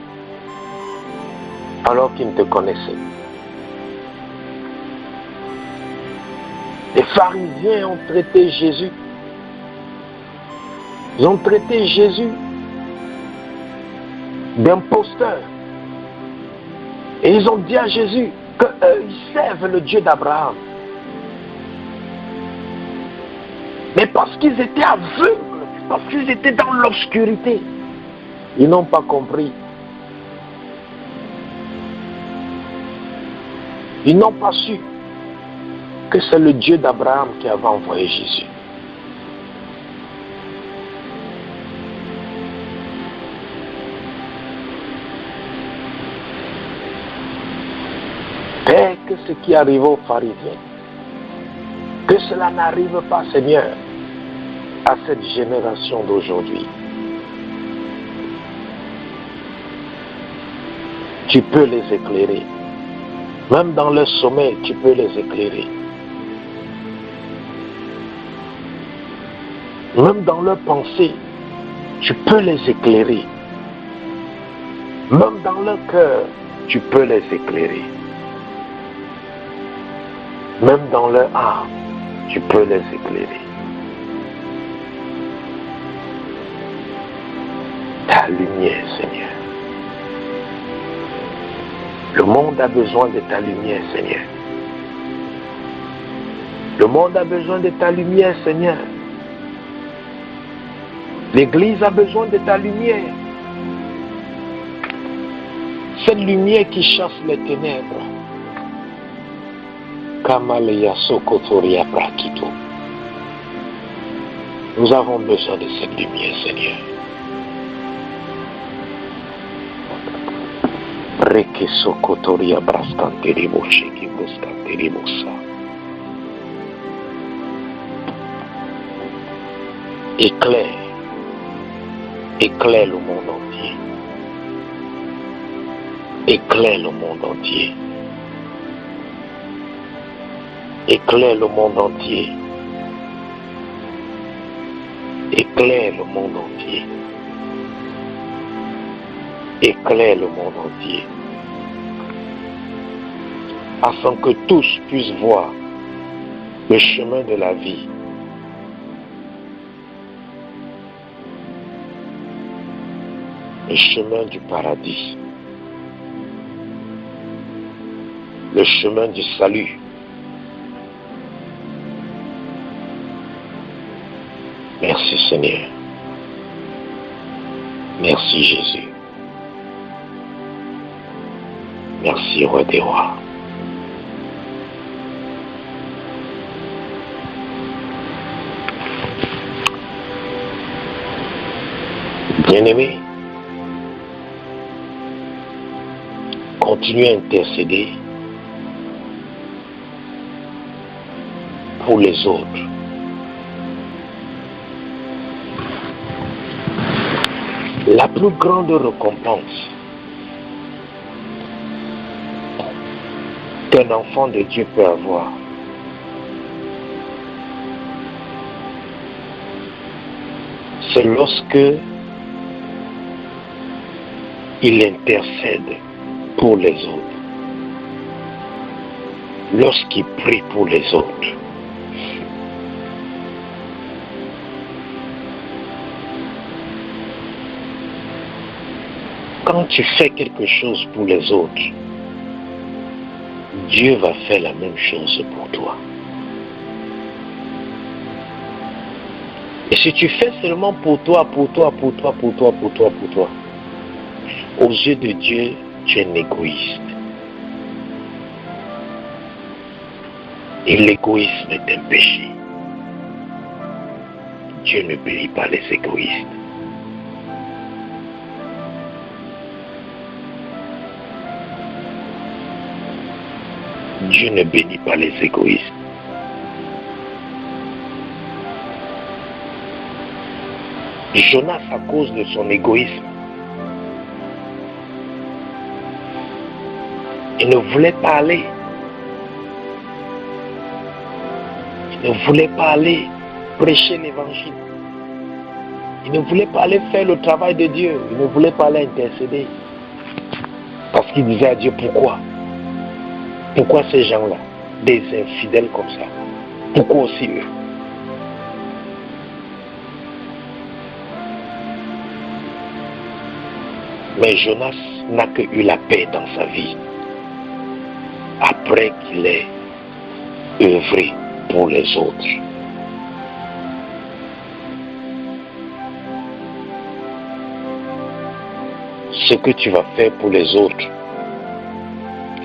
alors qu'ils ne te connaissaient. Les pharisiens ont traité Jésus. Ils ont traité Jésus d'imposteur. Et ils ont dit à Jésus, qu'eux, ils servent le Dieu d'Abraham. Mais parce qu'ils étaient aveugles, parce qu'ils étaient dans l'obscurité, ils n'ont pas compris. Ils n'ont pas su que c'est le Dieu d'Abraham qui avait envoyé Jésus. Père, que ce qui arrive aux pharisiens, que cela n'arrive pas, Seigneur, à cette génération d'aujourd'hui. Tu peux les éclairer. Même dans leur sommeil, tu peux les éclairer. Même dans leurs pensées, tu peux les éclairer. Même dans leur cœur, tu peux les éclairer. Même dans leur âme, tu peux les éclairer. Ta lumière, Seigneur. Le monde a besoin de ta lumière, Seigneur. Le monde a besoin de ta lumière, Seigneur. L'Église a besoin de ta lumière. Cette lumière qui chasse les ténèbres. Kamaleya Sokotoria Prakito. Nous avons besoin de cette lumière, Seigneur. Reke Sokotoria Braskanterebo Sheki Braskanterebo Sa. Éclaire. Éclaire le monde entier. Éclaire le monde entier. Éclaire le monde entier. Éclaire le monde entier. Éclaire le monde entier. Afin que tous puissent voir le chemin de la vie. Le chemin du paradis. Le chemin du salut. Merci Seigneur. Merci Jésus. Merci Roi des Rois. Bien-aimés, continuez à intercéder pour les autres. La plus grande récompense qu'un enfant de Dieu peut avoir, c'est lorsque il intercède pour les autres, lorsqu'il prie pour les autres. Quand tu fais quelque chose pour les autres, Dieu va faire la même chose pour toi. Et si tu fais seulement pour toi, aux yeux de Dieu, tu es un égoïste. Et l'égoïsme est un péché. Dieu ne bénit pas les égoïstes. Dieu ne bénit pas les égoïstes. Jonas, à cause de son égoïsme, il ne voulait pas aller. Il ne voulait pas aller prêcher l'évangile. Il ne voulait pas aller faire le travail de Dieu. Il ne voulait pas aller intercéder. Parce qu'il disait à Dieu, pourquoi? Pourquoi ces gens-là, des infidèles comme ça? Pourquoi aussi eux? Mais Jonas n'a que eu la paix dans sa vie à après qu'il ait œuvré pour les autres. Ce que tu vas faire pour les autres,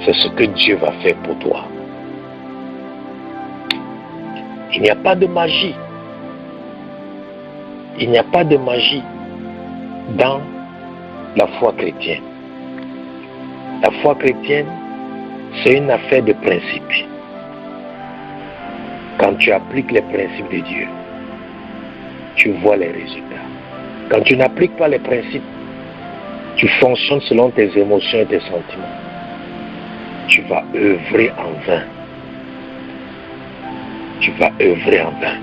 c'est ce que Dieu va faire pour toi. Il n'y a pas de magie. Il n'y a pas de magie dans la foi chrétienne. La foi chrétienne, c'est une affaire de principe. Quand tu appliques les principes de Dieu, tu vois les résultats. Quand tu n'appliques pas les principes, tu fonctionnes selon tes émotions et tes sentiments. Tu vas œuvrer en vain. Tu vas œuvrer en vain.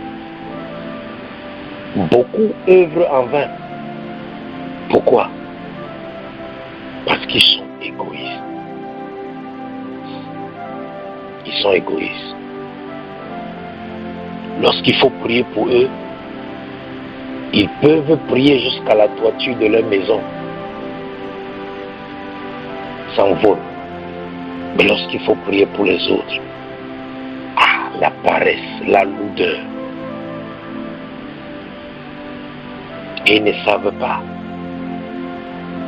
Beaucoup œuvrent en vain. Pourquoi? Parce qu'ils sont égoïstes. Ils sont égoïstes. Lorsqu'il faut prier pour eux, ils peuvent prier jusqu'à la toiture de leur maison. S'envolent. Mais lorsqu'il faut prier pour les autres, la paresse, la lourdeur. Et ils ne savent pas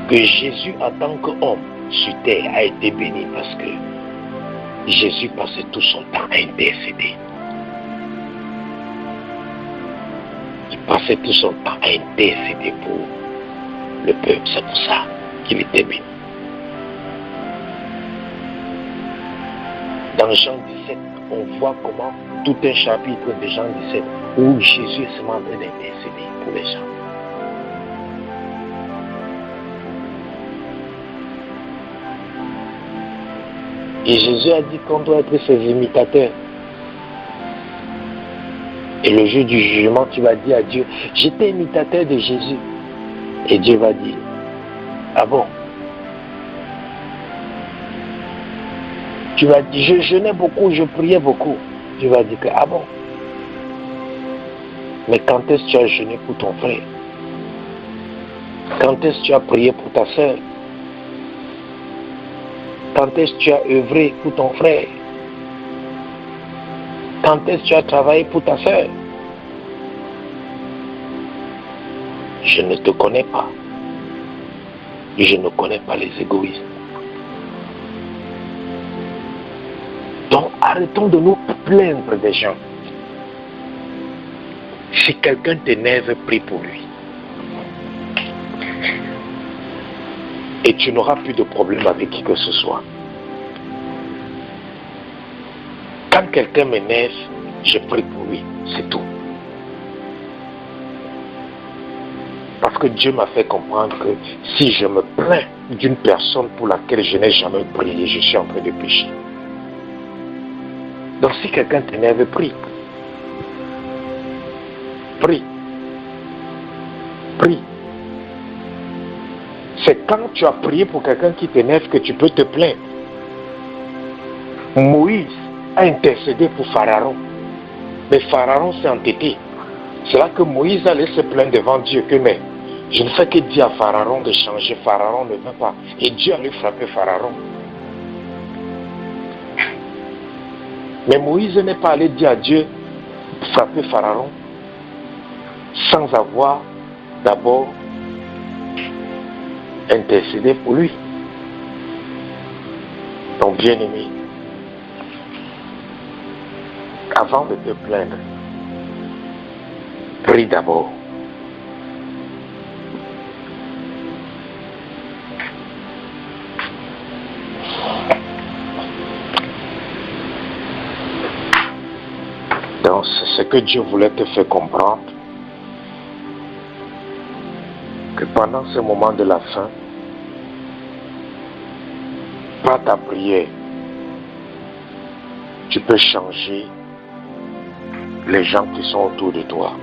que Jésus en tant qu'homme sur terre a été béni parce que Jésus passait tout son temps à intercéder. Il passait tout son temps à intercéder pour le peuple. C'est pour ça qu'il était béni. Dans Jean 17, on voit comment tout un chapitre de Jean 17 où Jésus est seulement en train d'intercéder pour les gens. Et Jésus a dit qu'on doit être ses imitateurs. Et le jour du jugement, tu vas dire à Dieu, j'étais imitateur de Jésus. Et Dieu va dire, ah bon? Tu vas dire, je jeûnais beaucoup, je priais beaucoup. Tu vas dire que, ah bon? Mais quand est-ce que tu as jeûné pour ton frère? Quand est-ce que tu as prié pour ta soeur? Quand est-ce que tu as œuvré pour ton frère? Quand est-ce que tu as travaillé pour ta soeur? Je ne te connais pas. Je ne connais pas les égoïstes. Donc arrêtons de nous plaindre des gens. Si quelqu'un t'énerve, prie pour lui. Et tu n'auras plus de problème avec qui que ce soit. Quand quelqu'un m'énerve, je prie pour lui, c'est tout. Parce que Dieu m'a fait comprendre que si je me plains d'une personne pour laquelle je n'ai jamais prié, je suis en train de pécher. Donc si quelqu'un t'énerve, prie. Prie. Prie. C'est quand tu as prié pour quelqu'un qui t'énerve que tu peux te plaindre. Moïse a intercédé pour Pharaon. Mais Pharaon s'est entêté. C'est là que Moïse allait se plaindre devant Dieu que mais je ne fais que dire à Pharaon de changer. Pharaon ne veut pas. Et Dieu allait frapper Pharaon. Mais Moïse n'est pas allé dire à Dieu frapper Pharaon sans avoir d'abord intercédé pour lui. Donc bien aimé, avant de te plaindre, prie d'abord. Donc c'est ce que Dieu voulait te faire comprendre, que pendant ce moment de la fin, par ta prière, tu peux changer les gens qui sont autour de toi.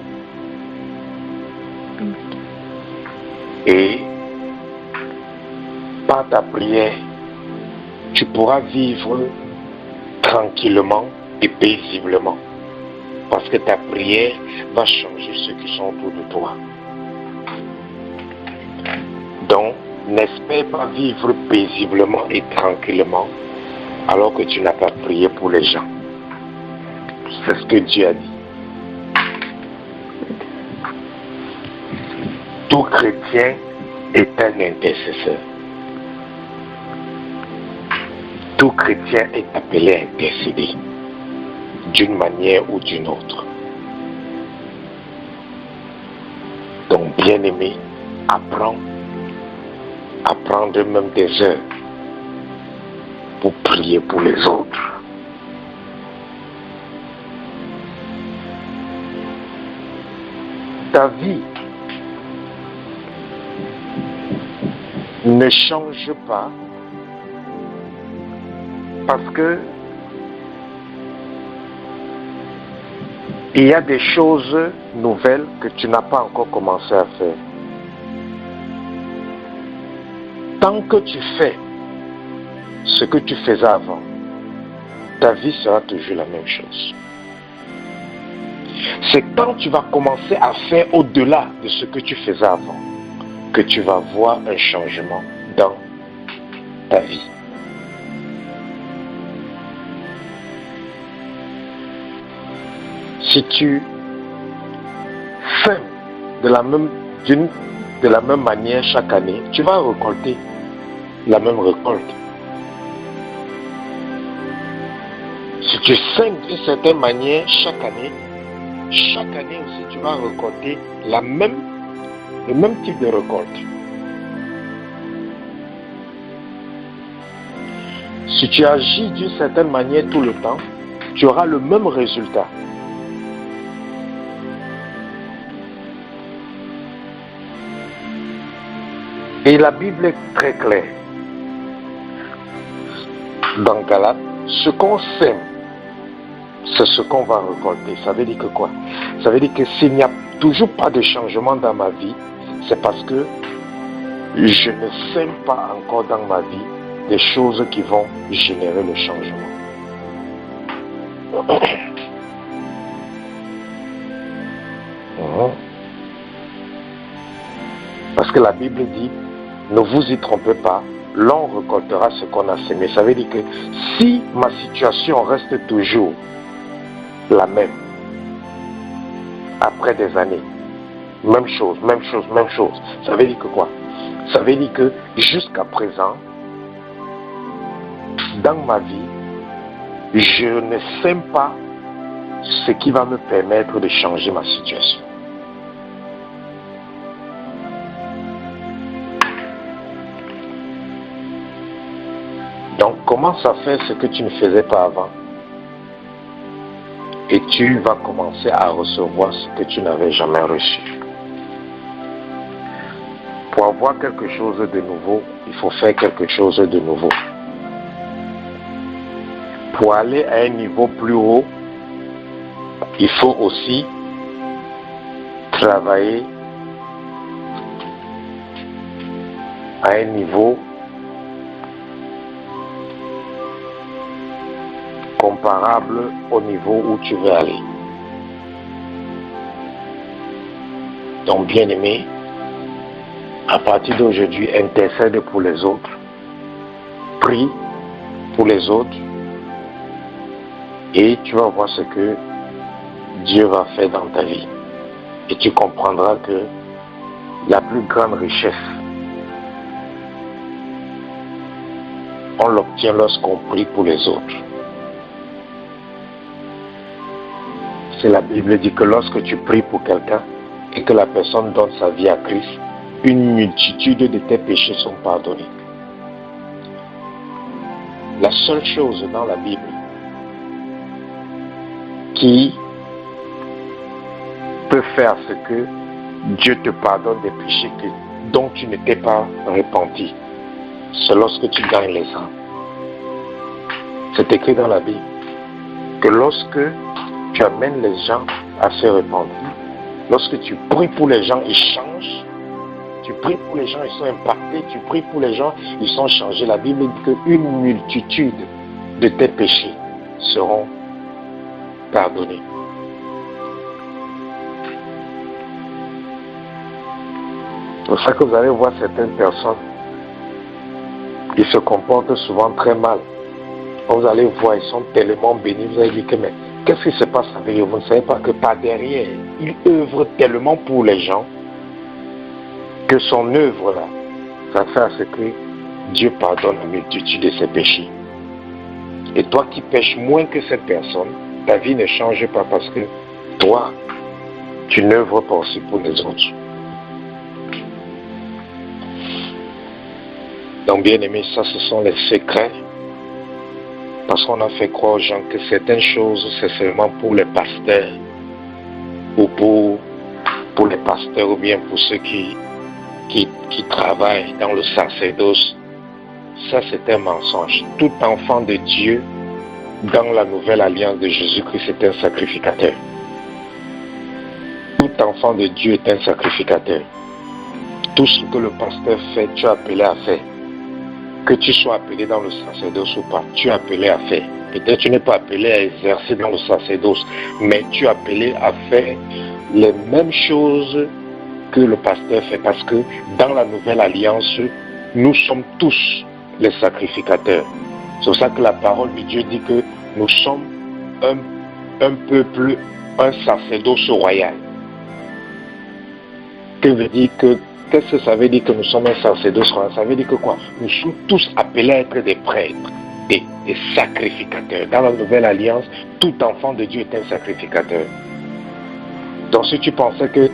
Et par ta prière, tu pourras vivre tranquillement et paisiblement. Parce que ta prière va changer ceux qui sont autour de toi. Donc, n'espère pas vivre paisiblement et tranquillement alors que tu n'as pas prié pour les gens. C'est ce que Dieu a dit. Tout chrétien est un intercesseur. Tout chrétien est appelé à intercéder d'une manière ou d'une autre. Donc, bien-aimé, apprends à prendre même des heures pour prier pour les autres. Ta vie ne change pas parce que il y a des choses nouvelles que tu n'as pas encore commencé à faire. Tant que tu fais ce que tu faisais avant, ta vie sera toujours la même chose. C'est quand tu vas commencer à faire au-delà de ce que tu faisais avant que tu vas voir un changement dans ta vie. Si tu fais de la même manière chaque année, tu vas récolter la même récolte. Si tu sèmes d'une certaine manière chaque année aussi tu vas récolter le même type de récolte. Si tu agis d'une certaine manière tout le temps, tu auras le même résultat. Et la Bible est très claire. Dans Galates, ce qu'on sème, c'est ce qu'on va récolter. Ça veut dire que quoi? Ça veut dire que s'il n'y a toujours pas de changement dans ma vie, c'est parce que je ne sème pas encore dans ma vie des choses qui vont générer le changement. Parce que la Bible dit, ne vous y trompez pas, l'on récoltera ce qu'on a semé. Ça veut dire que si ma situation reste toujours la même, après des années, même chose, ça veut dire que quoi? Ça veut dire que jusqu'à présent, dans ma vie, je ne sème pas ce qui va me permettre de changer ma situation. Donc, commence à faire ce que tu ne faisais pas avant. Et tu vas commencer à recevoir ce que tu n'avais jamais reçu. Pour avoir quelque chose de nouveau, il faut faire quelque chose de nouveau. Pour aller à un niveau plus haut, il faut aussi travailler à un niveau comparable au niveau où tu veux aller. Donc, bien-aimé, à partir d'aujourd'hui, intercède pour les autres, prie pour les autres, et tu vas voir ce que Dieu va faire dans ta vie. Et tu comprendras que la plus grande richesse, on l'obtient lorsqu'on prie pour les autres. C'est la Bible dit que lorsque tu pries pour quelqu'un et que la personne donne sa vie à Christ, une multitude de tes péchés sont pardonnés. La seule chose dans la Bible qui peut faire ce que Dieu te pardonne des péchés dont tu ne t'es pas repenti, c'est lorsque tu gagnes les âmes. C'est écrit dans la Bible que lorsque tu amènes les gens à se repentir, lorsque tu pries pour les gens, ils changent. Tu pries pour les gens, ils sont impactés. Tu pries pour les gens, ils sont changés. La Bible dit qu'une multitude de tes péchés seront pardonnés. C'est pour ça que vous allez voir certaines personnes, ils se comportent souvent très mal Vous allez voir, ils sont tellement bénis, vous allez dire que mais qu'est-ce qui se passe avec eux? Vous ne savez pas que par derrière, il œuvre tellement pour les gens que son œuvre là, ça fait à ce que Dieu pardonne la multitude de ses péchés. Et toi qui pêches moins que cette personne, ta vie ne change pas parce que toi, tu n'œuvres pas aussi pour les autres. Donc bien aimé, ça ce sont les secrets. Parce qu'on a fait croire aux gens que certaines choses, c'est seulement pour les pasteurs. Ou pour les pasteurs ou bien pour ceux qui travaillent dans le sacerdoce. Ça c'est un mensonge. Tout enfant de Dieu dans la nouvelle alliance de Jésus-Christ est un sacrificateur. Tout enfant de Dieu est un sacrificateur. Tout ce que le pasteur fait, tu es appelé à faire. Que tu sois appelé dans le sacerdoce ou pas, tu es appelé à faire. Peut-être tu n'es pas appelé à exercer dans le sacerdoce, mais tu es appelé à faire les mêmes choses que le pasteur fait. Parce que dans la nouvelle alliance, nous sommes tous les sacrificateurs. C'est pour ça que la parole de Dieu dit que nous sommes un peuple, un sacerdoce royal. Qu'est-ce que ça veut dire que nous sommes un sacerdoce royal? Ça veut dire que quoi? Nous sommes tous appelés à être des prêtres, des sacrificateurs. Dans la nouvelle alliance, tout enfant de Dieu est un sacrificateur. Donc si tu pensais que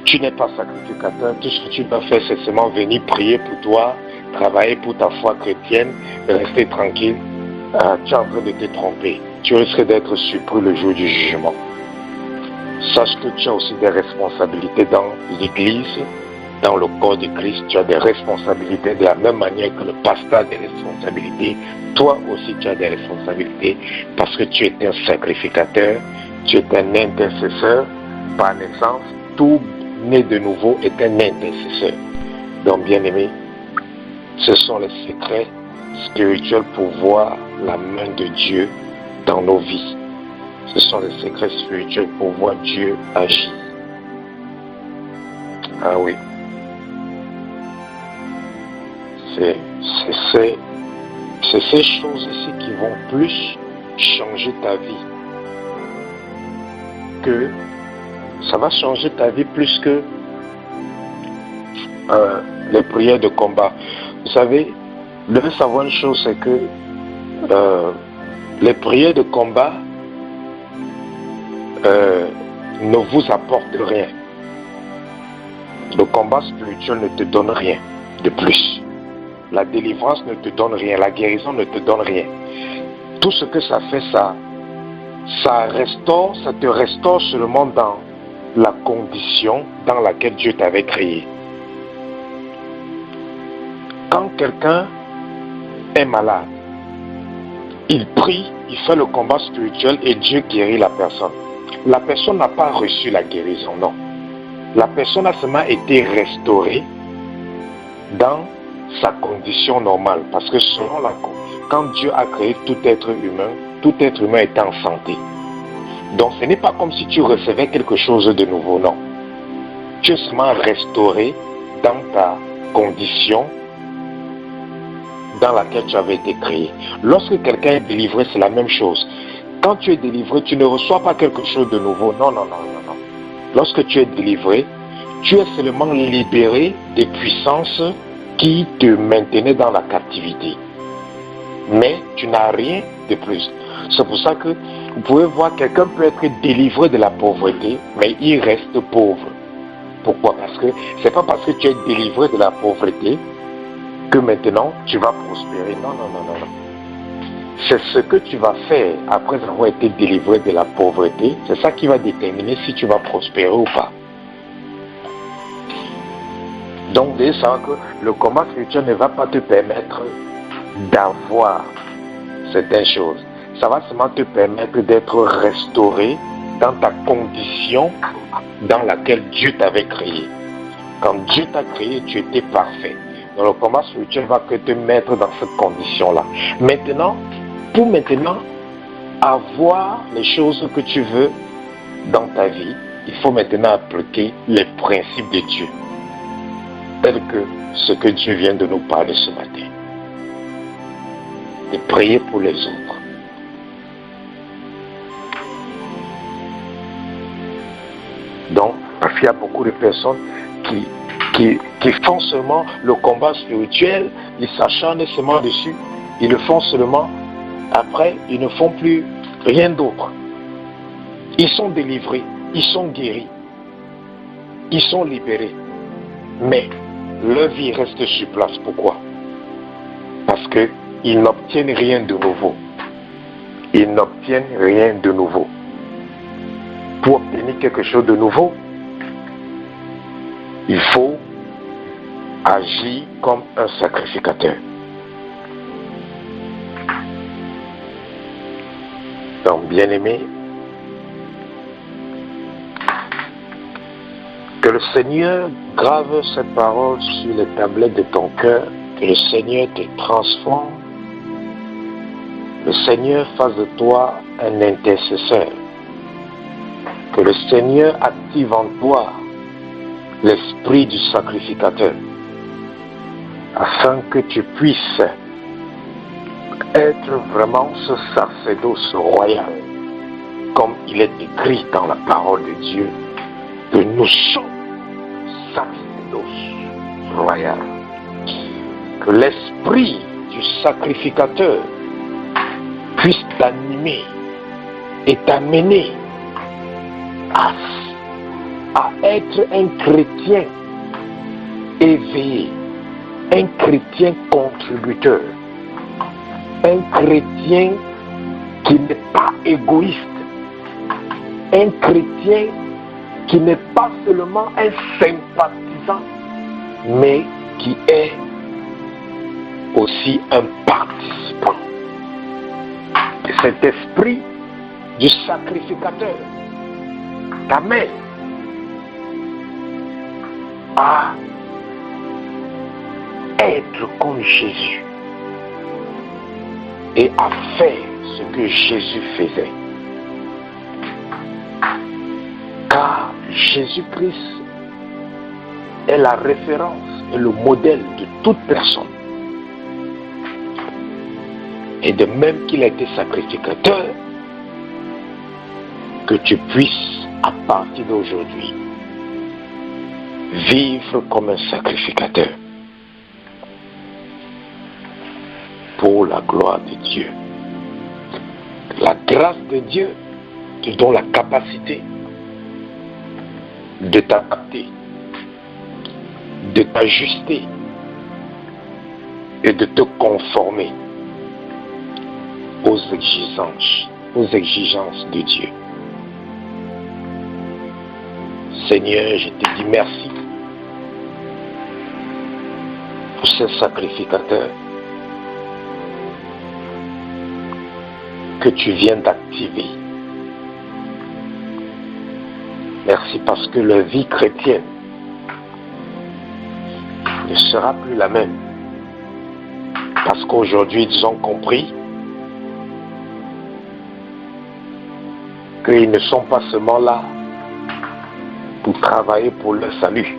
tu n'es pas sacrificateur, tout ce que tu dois faire, c'est seulement venir prier pour toi, travailler pour ta foi chrétienne, rester tranquille, tu es en train de te tromper. Tu risques d'être surpris le jour du jugement. Sache que tu as aussi des responsabilités dans l'église, dans le corps de Christ. Tu as des responsabilités de la même manière que le pasteur a des responsabilités. Toi aussi tu as des responsabilités parce que tu es un sacrificateur, tu es un intercesseur. Par naissance, tout né de nouveau est un intercesseur. Donc bien aimé, ce sont les secrets spirituels pour voir la main de Dieu dans nos vies. Ce sont les secrets spirituels pour voir Dieu agir. Ah oui. C'est ces choses ici qui vont plus changer ta vie. Ça va changer ta vie plus que les prières de combat. Vous savez, vous devez savoir une chose, c'est que les prières de combat ne vous apportent rien. Le combat spirituel ne te donne rien de plus. La délivrance ne te donne rien. La guérison ne te donne rien. Tout ce que ça fait, ça te restaure seulement dans la condition dans laquelle Dieu t'avait créé. Quand quelqu'un est malade, il prie, il fait le combat spirituel et Dieu guérit la personne. La personne n'a pas reçu la guérison, non. La personne a seulement été restaurée dans sa condition normale. Parce que quand Dieu a créé tout être humain est en santé. Donc ce n'est pas comme si tu recevais quelque chose de nouveau, non. Tu es seulement restauré dans ta condition dans laquelle tu avais été créé. Lorsque quelqu'un est délivré, c'est la même chose. Quand tu es délivré, tu ne reçois pas quelque chose de nouveau. Non. Lorsque tu es délivré, tu es seulement libéré des puissances qui te maintenaient dans la captivité. Mais tu n'as rien de plus. C'est pour ça que vous pouvez voir, quelqu'un peut être délivré de la pauvreté, mais il reste pauvre. Pourquoi? Parce que c'est pas parce que tu es délivré de la pauvreté que maintenant tu vas prospérer. Non. C'est ce que tu vas faire après avoir été délivré de la pauvreté, c'est ça qui va déterminer si tu vas prospérer ou pas. Donc, vous devez savoir que le combat spirituel ne va pas te permettre d'avoir certaines choses. Ça va seulement te permettre d'être restauré dans ta condition dans laquelle Dieu t'avait créé. Quand Dieu t'a créé, tu étais parfait. Donc le combat spirituel va que te mettre dans cette condition-là. Pour maintenant avoir les choses que tu veux dans ta vie, il faut maintenant appliquer les principes de Dieu, tels que ce que Dieu vient de nous parler ce matin. de prier pour les autres. Donc, parce qu'il y a beaucoup de personnes qui font seulement le combat spirituel, ils s'acharnent seulement dessus, ils le font seulement, après, ils ne font plus rien d'autre. Ils sont délivrés, ils sont guéris, ils sont libérés, mais leur vie reste sur place. Pourquoi? Parce qu'ils n'obtiennent rien de nouveau. Ils n'obtiennent rien de nouveau. Pour obtenir quelque chose de nouveau, il faut agir comme un sacrificateur. Donc, bien-aimé, que le Seigneur grave cette parole sur les tablettes de ton cœur, que le Seigneur te transforme, le Seigneur fasse de toi un intercesseur, que le Seigneur active en toi l'esprit du sacrificateur, afin que tu puisses être vraiment ce sacerdoce royal, comme il est écrit dans la parole de Dieu, que nous sommes sacerdoce royal. Que l'esprit du sacrificateur puisse t'animer et t'amener à être un chrétien éveillé, un chrétien contributeur, un chrétien qui n'est pas égoïste, un chrétien qui n'est pas seulement un sympathisant, mais qui est aussi un participant. Et cet esprit du sacrificateur t'amène à être comme Jésus et à faire ce que Jésus faisait. Car Jésus-Christ est la référence et le modèle de toute personne. Et de même qu'il a été sacrificateur, que tu puisses, à partir d'aujourd'hui, vivre comme un sacrificateur pour la gloire de Dieu. La grâce de Dieu te donne la capacité de t'adapter, de t'ajuster et de te conformer aux exigences de Dieu. Seigneur, je te dis merci pour ce sacrificateur que tu viens d'activer. Merci parce que leur vie chrétienne ne sera plus la même. Parce qu'aujourd'hui, ils ont compris qu'ils ne sont pas seulement là pour travailler pour leur salut,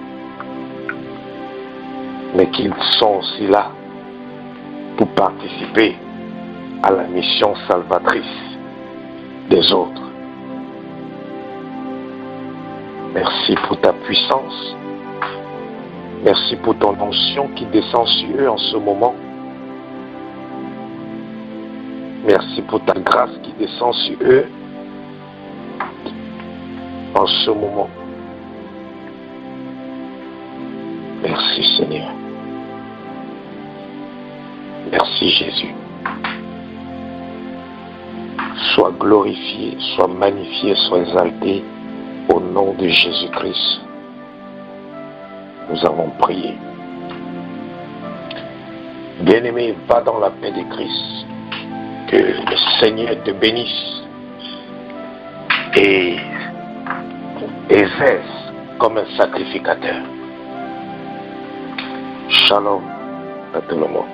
mais qu'ils sont aussi là pour participer à la mission salvatrice des autres. Merci pour ta puissance. Merci pour ton onction qui descend sur eux en ce moment. Merci pour ta grâce qui descend sur eux en ce moment. Merci Seigneur. Merci Jésus. Sois glorifié, sois magnifié, sois exalté au nom de Jésus-Christ. Nous avons prié. Bien-aimé, va dans la paix de Christ. Que le Seigneur te bénisse et exerce comme un sacrificateur. Shalom à tout le monde.